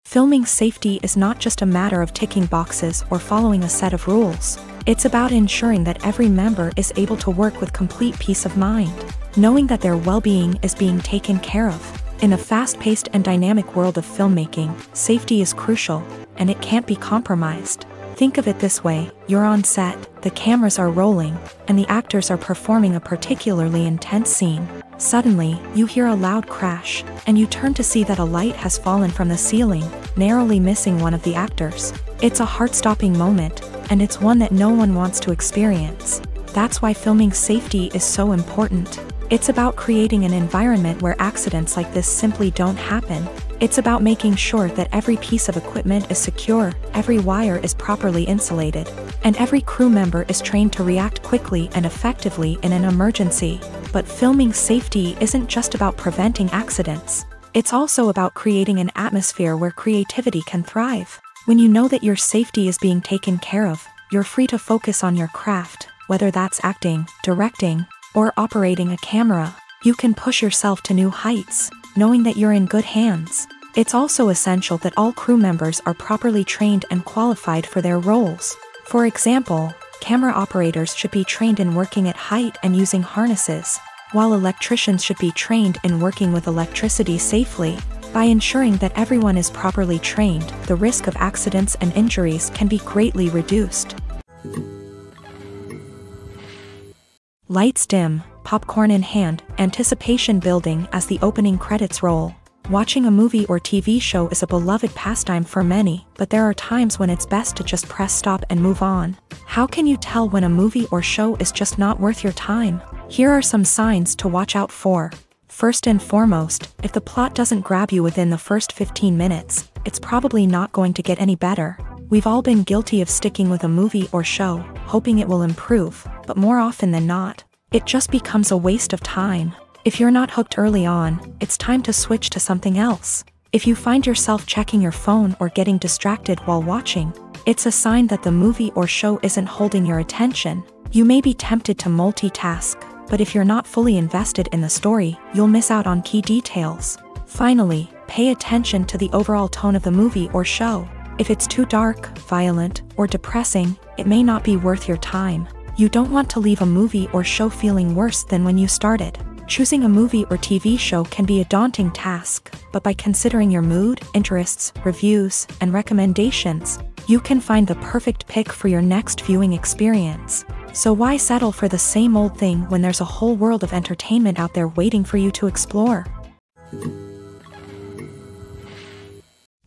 Filming safety is not just a matter of ticking boxes or following a set of rules. It's about ensuring that every member is able to work with complete peace of mind, knowing that their well-being is being taken care of. In a fast-paced and dynamic world of filmmaking, safety is crucial, and it can't be compromised. Think of it this way: you're on set, the cameras are rolling, and the actors are performing a particularly intense scene. Suddenly, you hear a loud crash, and you turn to see that a light has fallen from the ceiling, narrowly missing one of the actors. It's a heart-stopping moment, and it's one that no one wants to experience. That's why filming safety is so important. It's about creating an environment where accidents like this simply don't happen. It's about making sure that every piece of equipment is secure, every wire is properly insulated, and every crew member is trained to react quickly and effectively in an emergency. But filming safety isn't just about preventing accidents. It's also about creating an atmosphere where creativity can thrive. When you know that your safety is being taken care of, you're free to focus on your craft, whether that's acting, directing, or operating a camera. You can push yourself to new heights, knowing that you're in good hands. It's also essential that all crew members are properly trained and qualified for their roles. For example, camera operators should be trained in working at height and using harnesses, while electricians should be trained in working with electricity safely. By ensuring that everyone is properly trained, the risk of accidents and injuries can be greatly reduced. Lights dim, popcorn in hand, anticipation building as the opening credits roll. Watching a movie or TV show is a beloved pastime for many, but there are times when it's best to just press stop and move on. How can you tell when a movie or show is just not worth your time? Here are some signs to watch out for. First and foremost, if the plot doesn't grab you within the first 15 minutes, it's probably not going to get any better. We've all been guilty of sticking with a movie or show, hoping it will improve, but more often than not, it just becomes a waste of time. If you're not hooked early on, it's time to switch to something else. If you find yourself checking your phone or getting distracted while watching, it's a sign that the movie or show isn't holding your attention. You may be tempted to multitask, but if you're not fully invested in the story, you'll miss out on key details. Finally, pay attention to the overall tone of the movie or show. If it's too dark, violent, or depressing, it may not be worth your time. You don't want to leave a movie or show feeling worse than when you started. Choosing a movie or TV show can be a daunting task, but by considering your mood, interests, reviews, and recommendations, you can find the perfect pick for your next viewing experience. So why settle for the same old thing when there's a whole world of entertainment out there waiting for you to explore?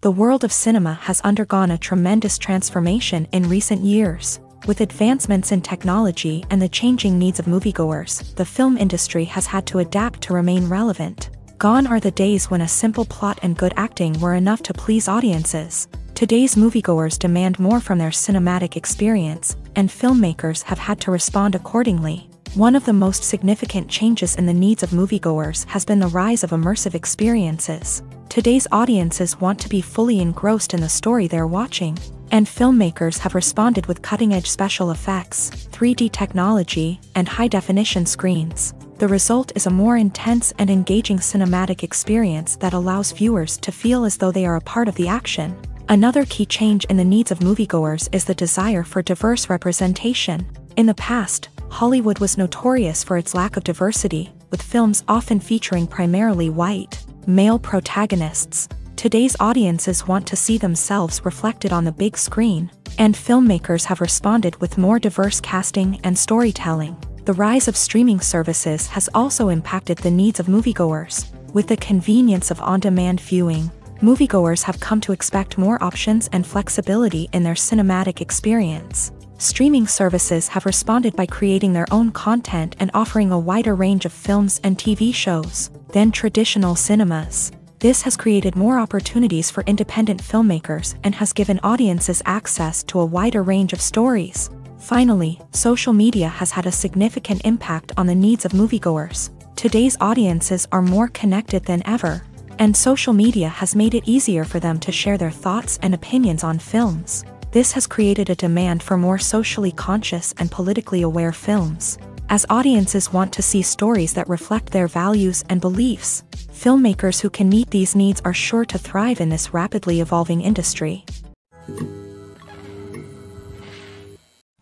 The world of cinema has undergone a tremendous transformation in recent years. With advancements in technology and the changing needs of moviegoers, the film industry has had to adapt to remain relevant. Gone are the days when a simple plot and good acting were enough to please audiences. Today's moviegoers demand more from their cinematic experience, and filmmakers have had to respond accordingly. One of the most significant changes in the needs of moviegoers has been the rise of immersive experiences. Today's audiences want to be fully engrossed in the story they're watching, and filmmakers have responded with cutting-edge special effects, 3D technology, and high-definition screens. The result is a more intense and engaging cinematic experience that allows viewers to feel as though they are a part of the action. Another key change in the needs of moviegoers is the desire for diverse representation. In the past, Hollywood was notorious for its lack of diversity, with films often featuring primarily white, male protagonists. Today's audiences want to see themselves reflected on the big screen, and filmmakers have responded with more diverse casting and storytelling. The rise of streaming services has also impacted the needs of moviegoers. With the convenience of on-demand viewing, moviegoers have come to expect more options and flexibility in their cinematic experience. Streaming services have responded by creating their own content and offering a wider range of films and TV shows than traditional cinemas. This has created more opportunities for independent filmmakers and has given audiences access to a wider range of stories. Finally, social media has had a significant impact on the needs of moviegoers. Today's audiences are more connected than ever, and social media has made it easier for them to share their thoughts and opinions on films. This has created a demand for more socially conscious and politically aware films. As audiences want to see stories that reflect their values and beliefs, filmmakers who can meet these needs are sure to thrive in this rapidly evolving industry.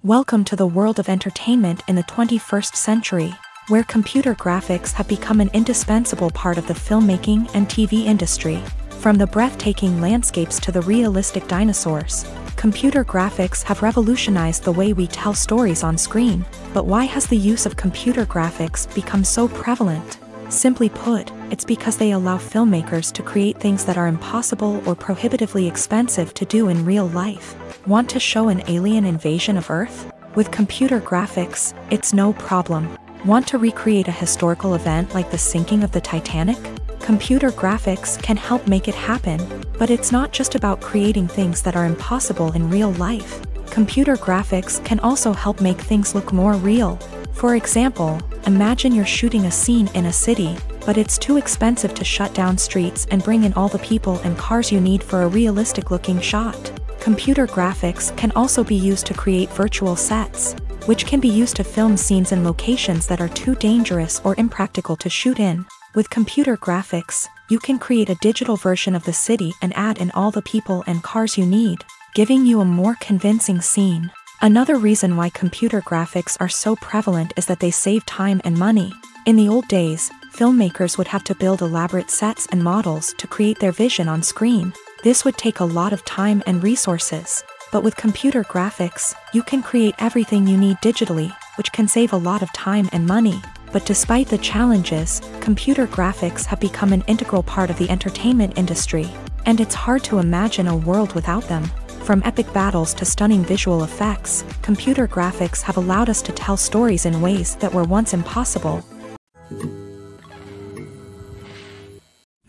Welcome to the world of entertainment in the 21st century, where computer graphics have become an indispensable part of the filmmaking and TV industry. From the breathtaking landscapes to the realistic dinosaurs, computer graphics have revolutionized the way we tell stories on screen. But why has the use of computer graphics become so prevalent? Simply put, it's because they allow filmmakers to create things that are impossible or prohibitively expensive to do in real life. Want to show an alien invasion of Earth? With computer graphics, it's no problem. Want to recreate a historical event like the sinking of the Titanic? Computer graphics can help make it happen, but it's not just about creating things that are impossible in real life. Computer graphics can also help make things look more real. For example, imagine you're shooting a scene in a city, but it's too expensive to shut down streets and bring in all the people and cars you need for a realistic-looking shot. Computer graphics can also be used to create virtual sets, which can be used to film scenes in locations that are too dangerous or impractical to shoot in. With computer graphics, you can create a digital version of the city and add in all the people and cars you need, giving you a more convincing scene. Another reason why computer graphics are so prevalent is that they save time and money. In the old days, filmmakers would have to build elaborate sets and models to create their vision on screen. This would take a lot of time and resources. But with computer graphics, you can create everything you need digitally, which can save a lot of time and money. But despite the challenges, computer graphics have become an integral part of the entertainment industry, and it's hard to imagine a world without them. From epic battles to stunning visual effects, computer graphics have allowed us to tell stories in ways that were once impossible.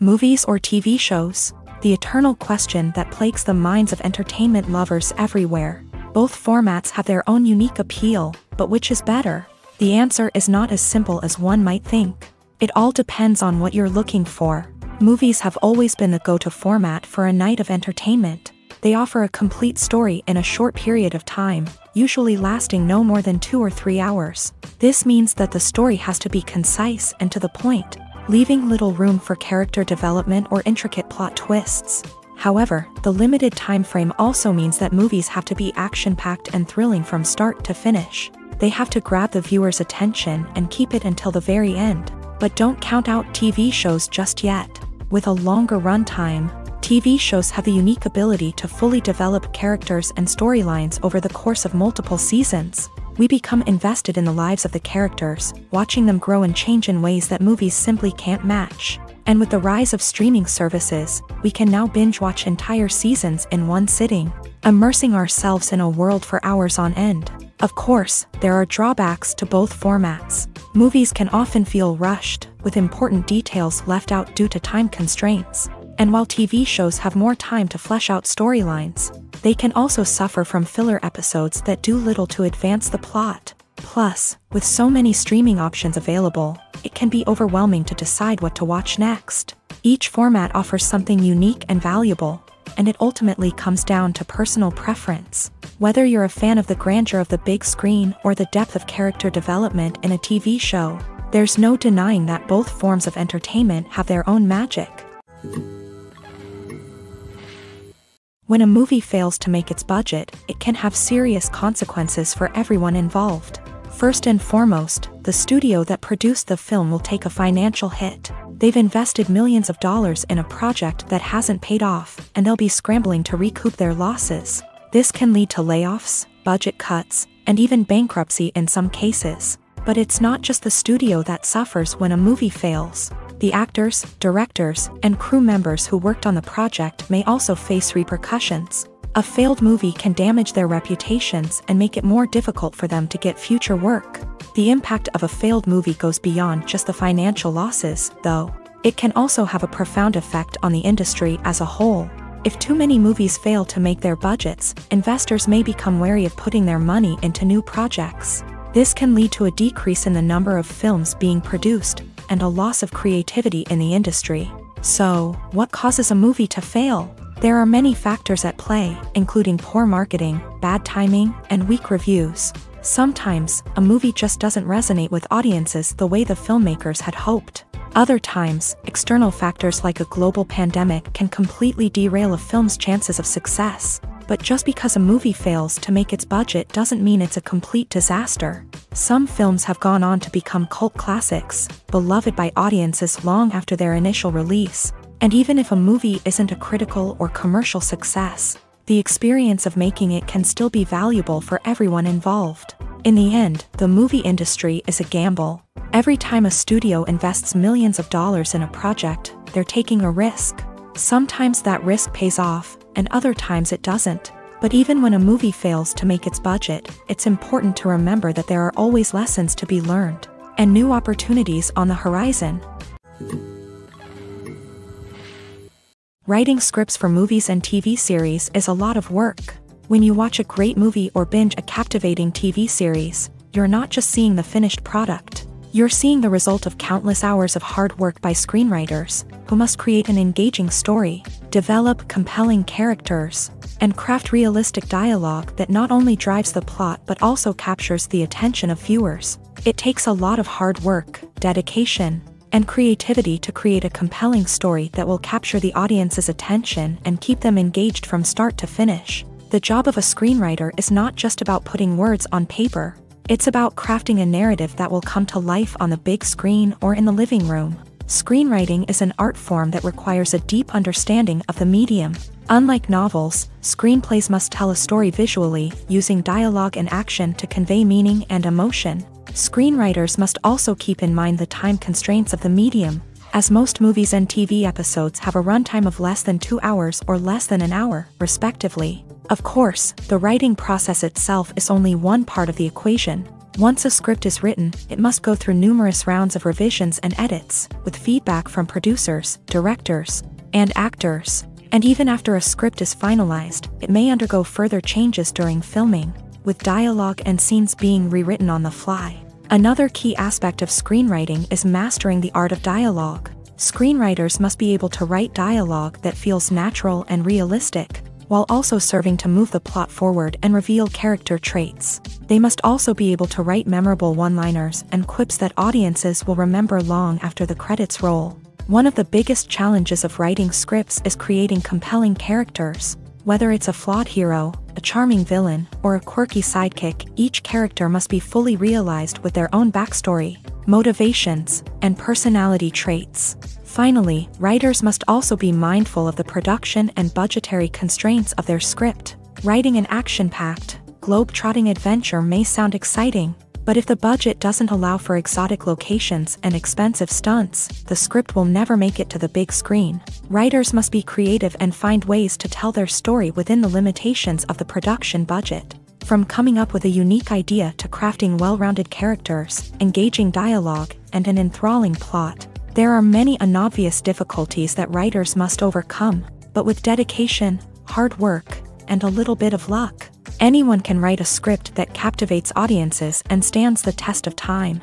Movies or TV shows? The eternal question that plagues the minds of entertainment lovers everywhere. Both formats have their own unique appeal, but which is better? The answer is not as simple as one might think. It all depends on what you're looking for. Movies have always been the go-to format for a night of entertainment. They offer a complete story in a short period of time, usually lasting no more than 2 or 3 hours. This means that the story has to be concise and to the point, leaving little room for character development or intricate plot twists. However, the limited time frame also means that movies have to be action-packed and thrilling from start to finish. They have to grab the viewer's attention and keep it until the very end. But don't count out TV shows just yet. With a longer runtime, TV shows have the unique ability to fully develop characters and storylines over the course of multiple seasons. We become invested in the lives of the characters, watching them grow and change in ways that movies simply can't match. And with the rise of streaming services, we can now binge-watch entire seasons in one sitting, immersing ourselves in a world for hours on end. Of course, there are drawbacks to both formats. Movies can often feel rushed, with important details left out due to time constraints. And while TV shows have more time to flesh out storylines, they can also suffer from filler episodes that do little to advance the plot. Plus, with so many streaming options available, it can be overwhelming to decide what to watch next. Each format offers something unique and valuable, and it ultimately comes down to personal preference. Whether you're a fan of the grandeur of the big screen or the depth of character development in a TV show, there's no denying that both forms of entertainment have their own magic. When a movie fails to make its budget, it can have serious consequences for everyone involved. First and foremost, the studio that produced the film will take a financial hit. They've invested millions of dollars in a project that hasn't paid off, and they'll be scrambling to recoup their losses. This can lead to layoffs, budget cuts, and even bankruptcy in some cases. But it's not just the studio that suffers when a movie fails. The actors, directors, and crew members who worked on the project may also face repercussions. A failed movie can damage their reputations and make it more difficult for them to get future work. The impact of a failed movie goes beyond just the financial losses, though. It can also have a profound effect on the industry as a whole. If too many movies fail to make their budgets, investors may become wary of putting their money into new projects. This can lead to a decrease in the number of films being produced, and a loss of creativity in the industry. So, what causes a movie to fail? There are many factors at play, including poor marketing, bad timing, and weak reviews. Sometimes, a movie just doesn't resonate with audiences the way the filmmakers had hoped. Other times, external factors like a global pandemic can completely derail a film's chances of success. But just because a movie fails to make its budget doesn't mean it's a complete disaster. Some films have gone on to become cult classics, beloved by audiences long after their initial release. And even if a movie isn't a critical or commercial success, the experience of making it can still be valuable for everyone involved. In the end, the movie industry is a gamble. Every time a studio invests millions of dollars in a project, they're taking a risk. Sometimes that risk pays off, and other times it doesn't. But even when a movie fails to make its budget, it's important to remember that there are always lessons to be learned, and new opportunities on the horizon. Writing scripts for movies and TV series is a lot of work. When you watch a great movie or binge a captivating TV series, you're not just seeing the finished product. You're seeing the result of countless hours of hard work by screenwriters, who must create an engaging story, develop compelling characters, and craft realistic dialogue that not only drives the plot but also captures the attention of viewers. It takes a lot of hard work, dedication, and creativity to create a compelling story that will capture the audience's attention and keep them engaged from start to finish. The job of a screenwriter is not just about putting words on paper. It's about crafting a narrative that will come to life on the big screen or in the living room. Screenwriting is an art form that requires a deep understanding of the medium. Unlike novels, screenplays must tell a story visually, using dialogue and action to convey meaning and emotion. Screenwriters must also keep in mind the time constraints of the medium, as most movies and TV episodes have a runtime of less than 2 hours or less than an hour, respectively. Of course, the writing process itself is only one part of the equation. Once a script is written, it must go through numerous rounds of revisions and edits, with feedback from producers, directors, and actors. And even after a script is finalized, it may undergo further changes during filming, with dialogue and scenes being rewritten on the fly. Another key aspect of screenwriting is mastering the art of dialogue. Screenwriters must be able to write dialogue that feels natural and realistic, while also serving to move the plot forward and reveal character traits. They must also be able to write memorable one-liners and quips that audiences will remember long after the credits roll. One of the biggest challenges of writing scripts is creating compelling characters. Whether it's a flawed hero, a charming villain, or a quirky sidekick, each character must be fully realized with their own backstory, motivations, and personality traits. Finally, writers must also be mindful of the production and budgetary constraints of their script. Writing an action-packed, globe-trotting adventure may sound exciting, but if the budget doesn't allow for exotic locations and expensive stunts, the script will never make it to the big screen. Writers must be creative and find ways to tell their story within the limitations of the production budget. From coming up with a unique idea to crafting well-rounded characters, engaging dialogue, and an enthralling plot, there are many unobvious difficulties that writers must overcome, but with dedication, hard work, and a little bit of luck, anyone can write a script that captivates audiences and stands the test of time.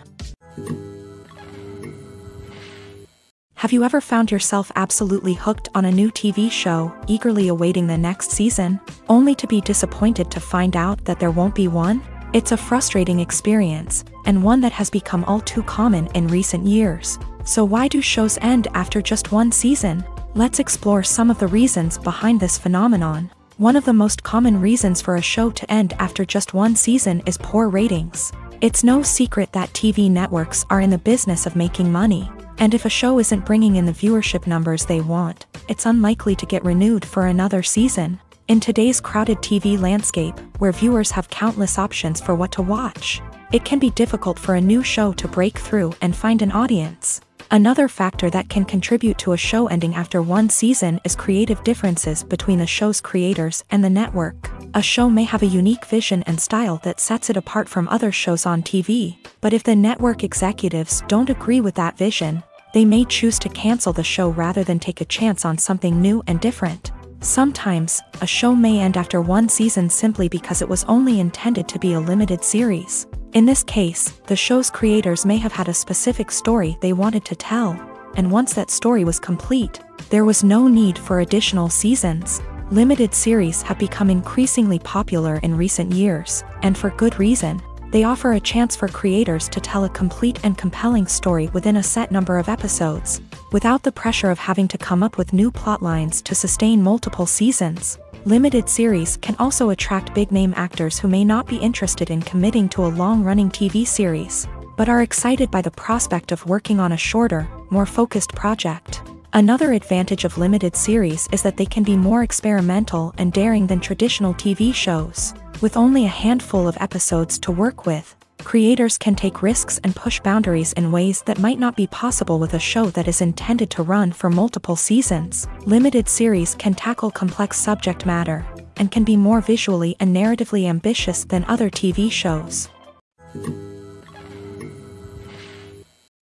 Have you ever found yourself absolutely hooked on a new TV show, eagerly awaiting the next season, only to be disappointed to find out that there won't be one? It's a frustrating experience, and one that has become all too common in recent years. So why do shows end after just one season? Let's explore some of the reasons behind this phenomenon. One of the most common reasons for a show to end after just one season is poor ratings. It's no secret that TV networks are in the business of making money, and if a show isn't bringing in the viewership numbers they want, it's unlikely to get renewed for another season. In today's crowded TV landscape, where viewers have countless options for what to watch, it can be difficult for a new show to break through and find an audience. Another factor that can contribute to a show ending after one season is creative differences between the show's creators and the network. A show may have a unique vision and style that sets it apart from other shows on TV, but if the network executives don't agree with that vision, they may choose to cancel the show rather than take a chance on something new and different. Sometimes, a show may end after one season simply because it was only intended to be a limited series. In this case, the show's creators may have had a specific story they wanted to tell, and once that story was complete, there was no need for additional seasons. Limited series have become increasingly popular in recent years, and for good reason. They offer a chance for creators to tell a complete and compelling story within a set number of episodes, without the pressure of having to come up with new plotlines to sustain multiple seasons. Limited series can also attract big-name actors who may not be interested in committing to a long-running TV series, but are excited by the prospect of working on a shorter, more focused project. Another advantage of limited series is that they can be more experimental and daring than traditional TV shows. With only a handful of episodes to work with, creators can take risks and push boundaries in ways that might not be possible with a show that is intended to run for multiple seasons. Limited series can tackle complex subject matter, and can be more visually and narratively ambitious than other TV shows.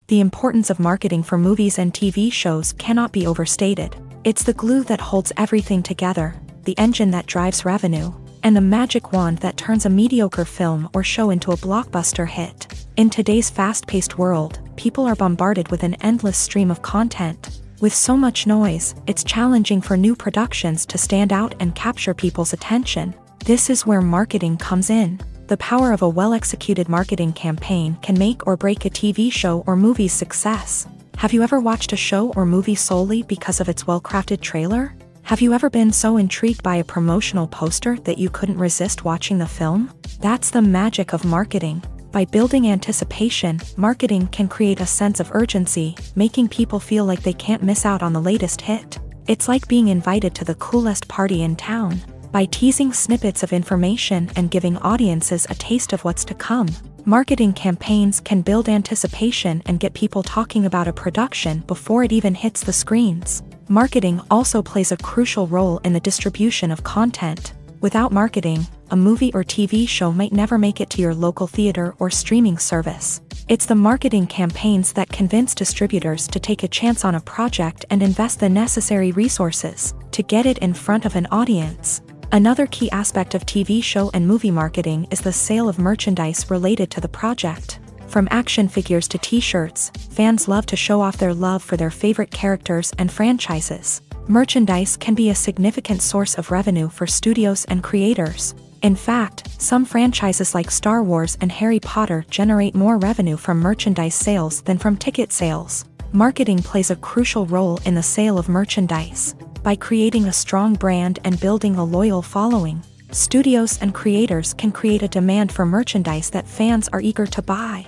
The importance of marketing for movies and TV shows cannot be overstated. It's the glue that holds everything together, the engine that drives revenue, and the magic wand that turns a mediocre film or show into a blockbuster hit. In today's fast-paced world, people are bombarded with an endless stream of content. With so much noise, it's challenging for new productions to stand out and capture people's attention. This is where marketing comes in. The power of a well-executed marketing campaign can make or break a TV show or movie's success. Have you ever watched a show or movie solely because of its well-crafted trailer? Have you ever been so intrigued by a promotional poster that you couldn't resist watching the film? That's the magic of marketing. By building anticipation, marketing can create a sense of urgency, making people feel like they can't miss out on the latest hit. It's like being invited to the coolest party in town. By teasing snippets of information and giving audiences a taste of what's to come, marketing campaigns can build anticipation and get people talking about a production before it even hits the screens. Marketing also plays a crucial role in the distribution of content. Without marketing, a movie or TV show might never make it to your local theater or streaming service. It's the marketing campaigns that convince distributors to take a chance on a project and invest the necessary resources to get it in front of an audience. Another key aspect of TV show and movie marketing is the sale of merchandise related to the project. From action figures to t-shirts, fans love to show off their love for their favorite characters and franchises. Merchandise can be a significant source of revenue for studios and creators. In fact, some franchises like Star Wars and Harry Potter generate more revenue from merchandise sales than from ticket sales. Marketing plays a crucial role in the sale of merchandise. By creating a strong brand and building a loyal following, studios and creators can create a demand for merchandise that fans are eager to buy.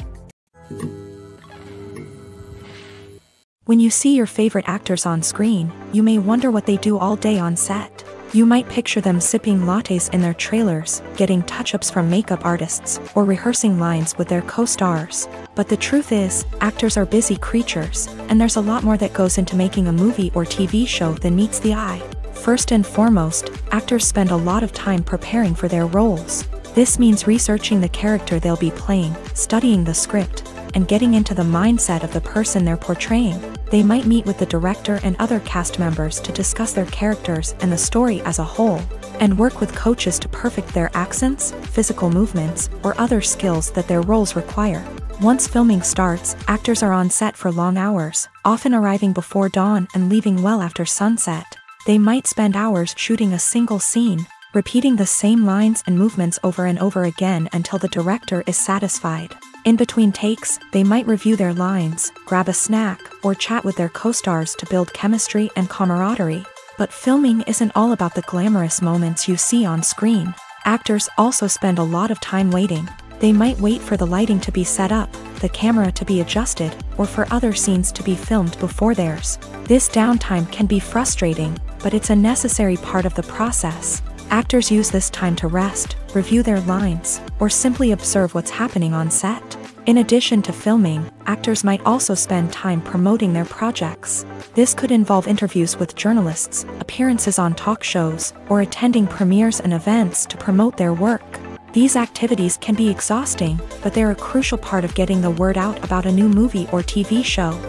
When you see your favorite actors on screen, you may wonder what they do all day on set. You might picture them sipping lattes in their trailers, getting touch-ups from makeup artists, or rehearsing lines with their co-stars. But the truth is, actors are busy creatures, and there's a lot more that goes into making a movie or TV show than meets the eye. First and foremost, actors spend a lot of time preparing for their roles. This means researching the character they'll be playing, studying the script, and getting into the mindset of the person they're portraying. They might meet with the director and other cast members to discuss their characters and the story as a whole, and work with coaches to perfect their accents, physical movements, or other skills that their roles require. Once filming starts, actors are on set for long hours, often arriving before dawn and leaving well after sunset. They might spend hours shooting a single scene, repeating the same lines and movements over and over again until the director is satisfied. In between takes, they might review their lines, grab a snack, or chat with their co-stars to build chemistry and camaraderie. But filming isn't all about the glamorous moments you see on screen. Actors also spend a lot of time waiting. They might wait for the lighting to be set up, the camera to be adjusted, or for other scenes to be filmed before theirs. This downtime can be frustrating, but it's a necessary part of the process. Actors use this time to rest, review their lines, or simply observe what's happening on set. In addition to filming, actors might also spend time promoting their projects. This could involve interviews with journalists, appearances on talk shows, or attending premieres and events to promote their work. These activities can be exhausting, but they're a crucial part of getting the word out about a new movie or TV show.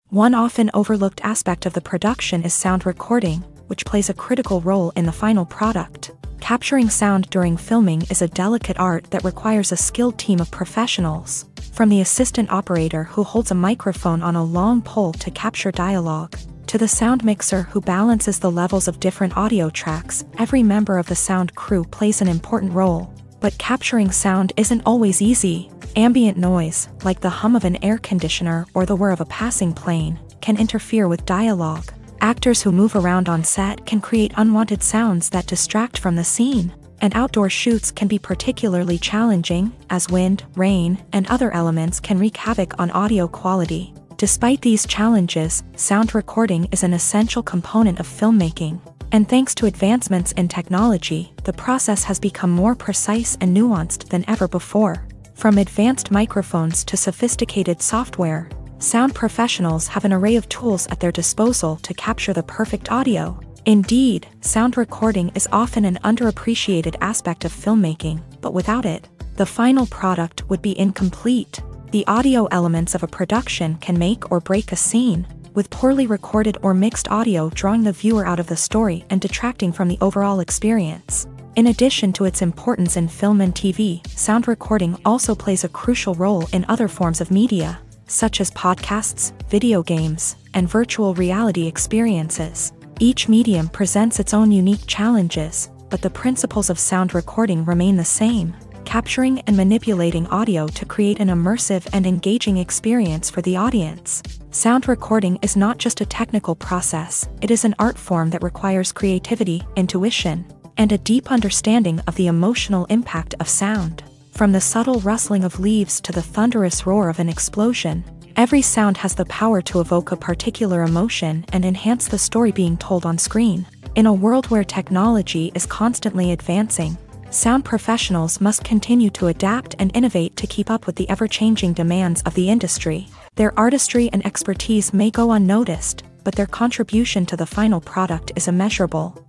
One often overlooked aspect of the production is sound recording, which plays a critical role in the final product. Capturing sound during filming is a delicate art that requires a skilled team of professionals. From the assistant operator who holds a microphone on a long pole to capture dialogue, to the sound mixer who balances the levels of different audio tracks, every member of the sound crew plays an important role. But capturing sound isn't always easy. Ambient noise, like the hum of an air conditioner or the whir of a passing plane, can interfere with dialogue. Actors who move around on set can create unwanted sounds that distract from the scene, and outdoor shoots can be particularly challenging, as wind, rain, and other elements can wreak havoc on audio quality. Despite these challenges, sound recording is an essential component of filmmaking. And thanks to advancements in technology, the process has become more precise and nuanced than ever before. From advanced microphones to sophisticated software, sound professionals have an array of tools at their disposal to capture the perfect audio. Indeed, sound recording is often an underappreciated aspect of filmmaking, but without it, the final product would be incomplete. The audio elements of a production can make or break a scene, with poorly recorded or mixed audio drawing the viewer out of the story and detracting from the overall experience. In addition to its importance in film and TV, sound recording also plays a crucial role in other forms of media. such as podcasts, video games, and virtual reality experiences. Each medium presents its own unique challenges, but the principles of sound recording remain the same: capturing and manipulating audio to create an immersive and engaging experience for the audience. Sound recording is not just a technical process, it is an art form that requires creativity, intuition, and a deep understanding of the emotional impact of sound. From the subtle rustling of leaves to the thunderous roar of an explosion, every sound has the power to evoke a particular emotion and enhance the story being told on screen. In a world where technology is constantly advancing, sound professionals must continue to adapt and innovate to keep up with the ever-changing demands of the industry. Their artistry and expertise may go unnoticed, but their contribution to the final product is immeasurable.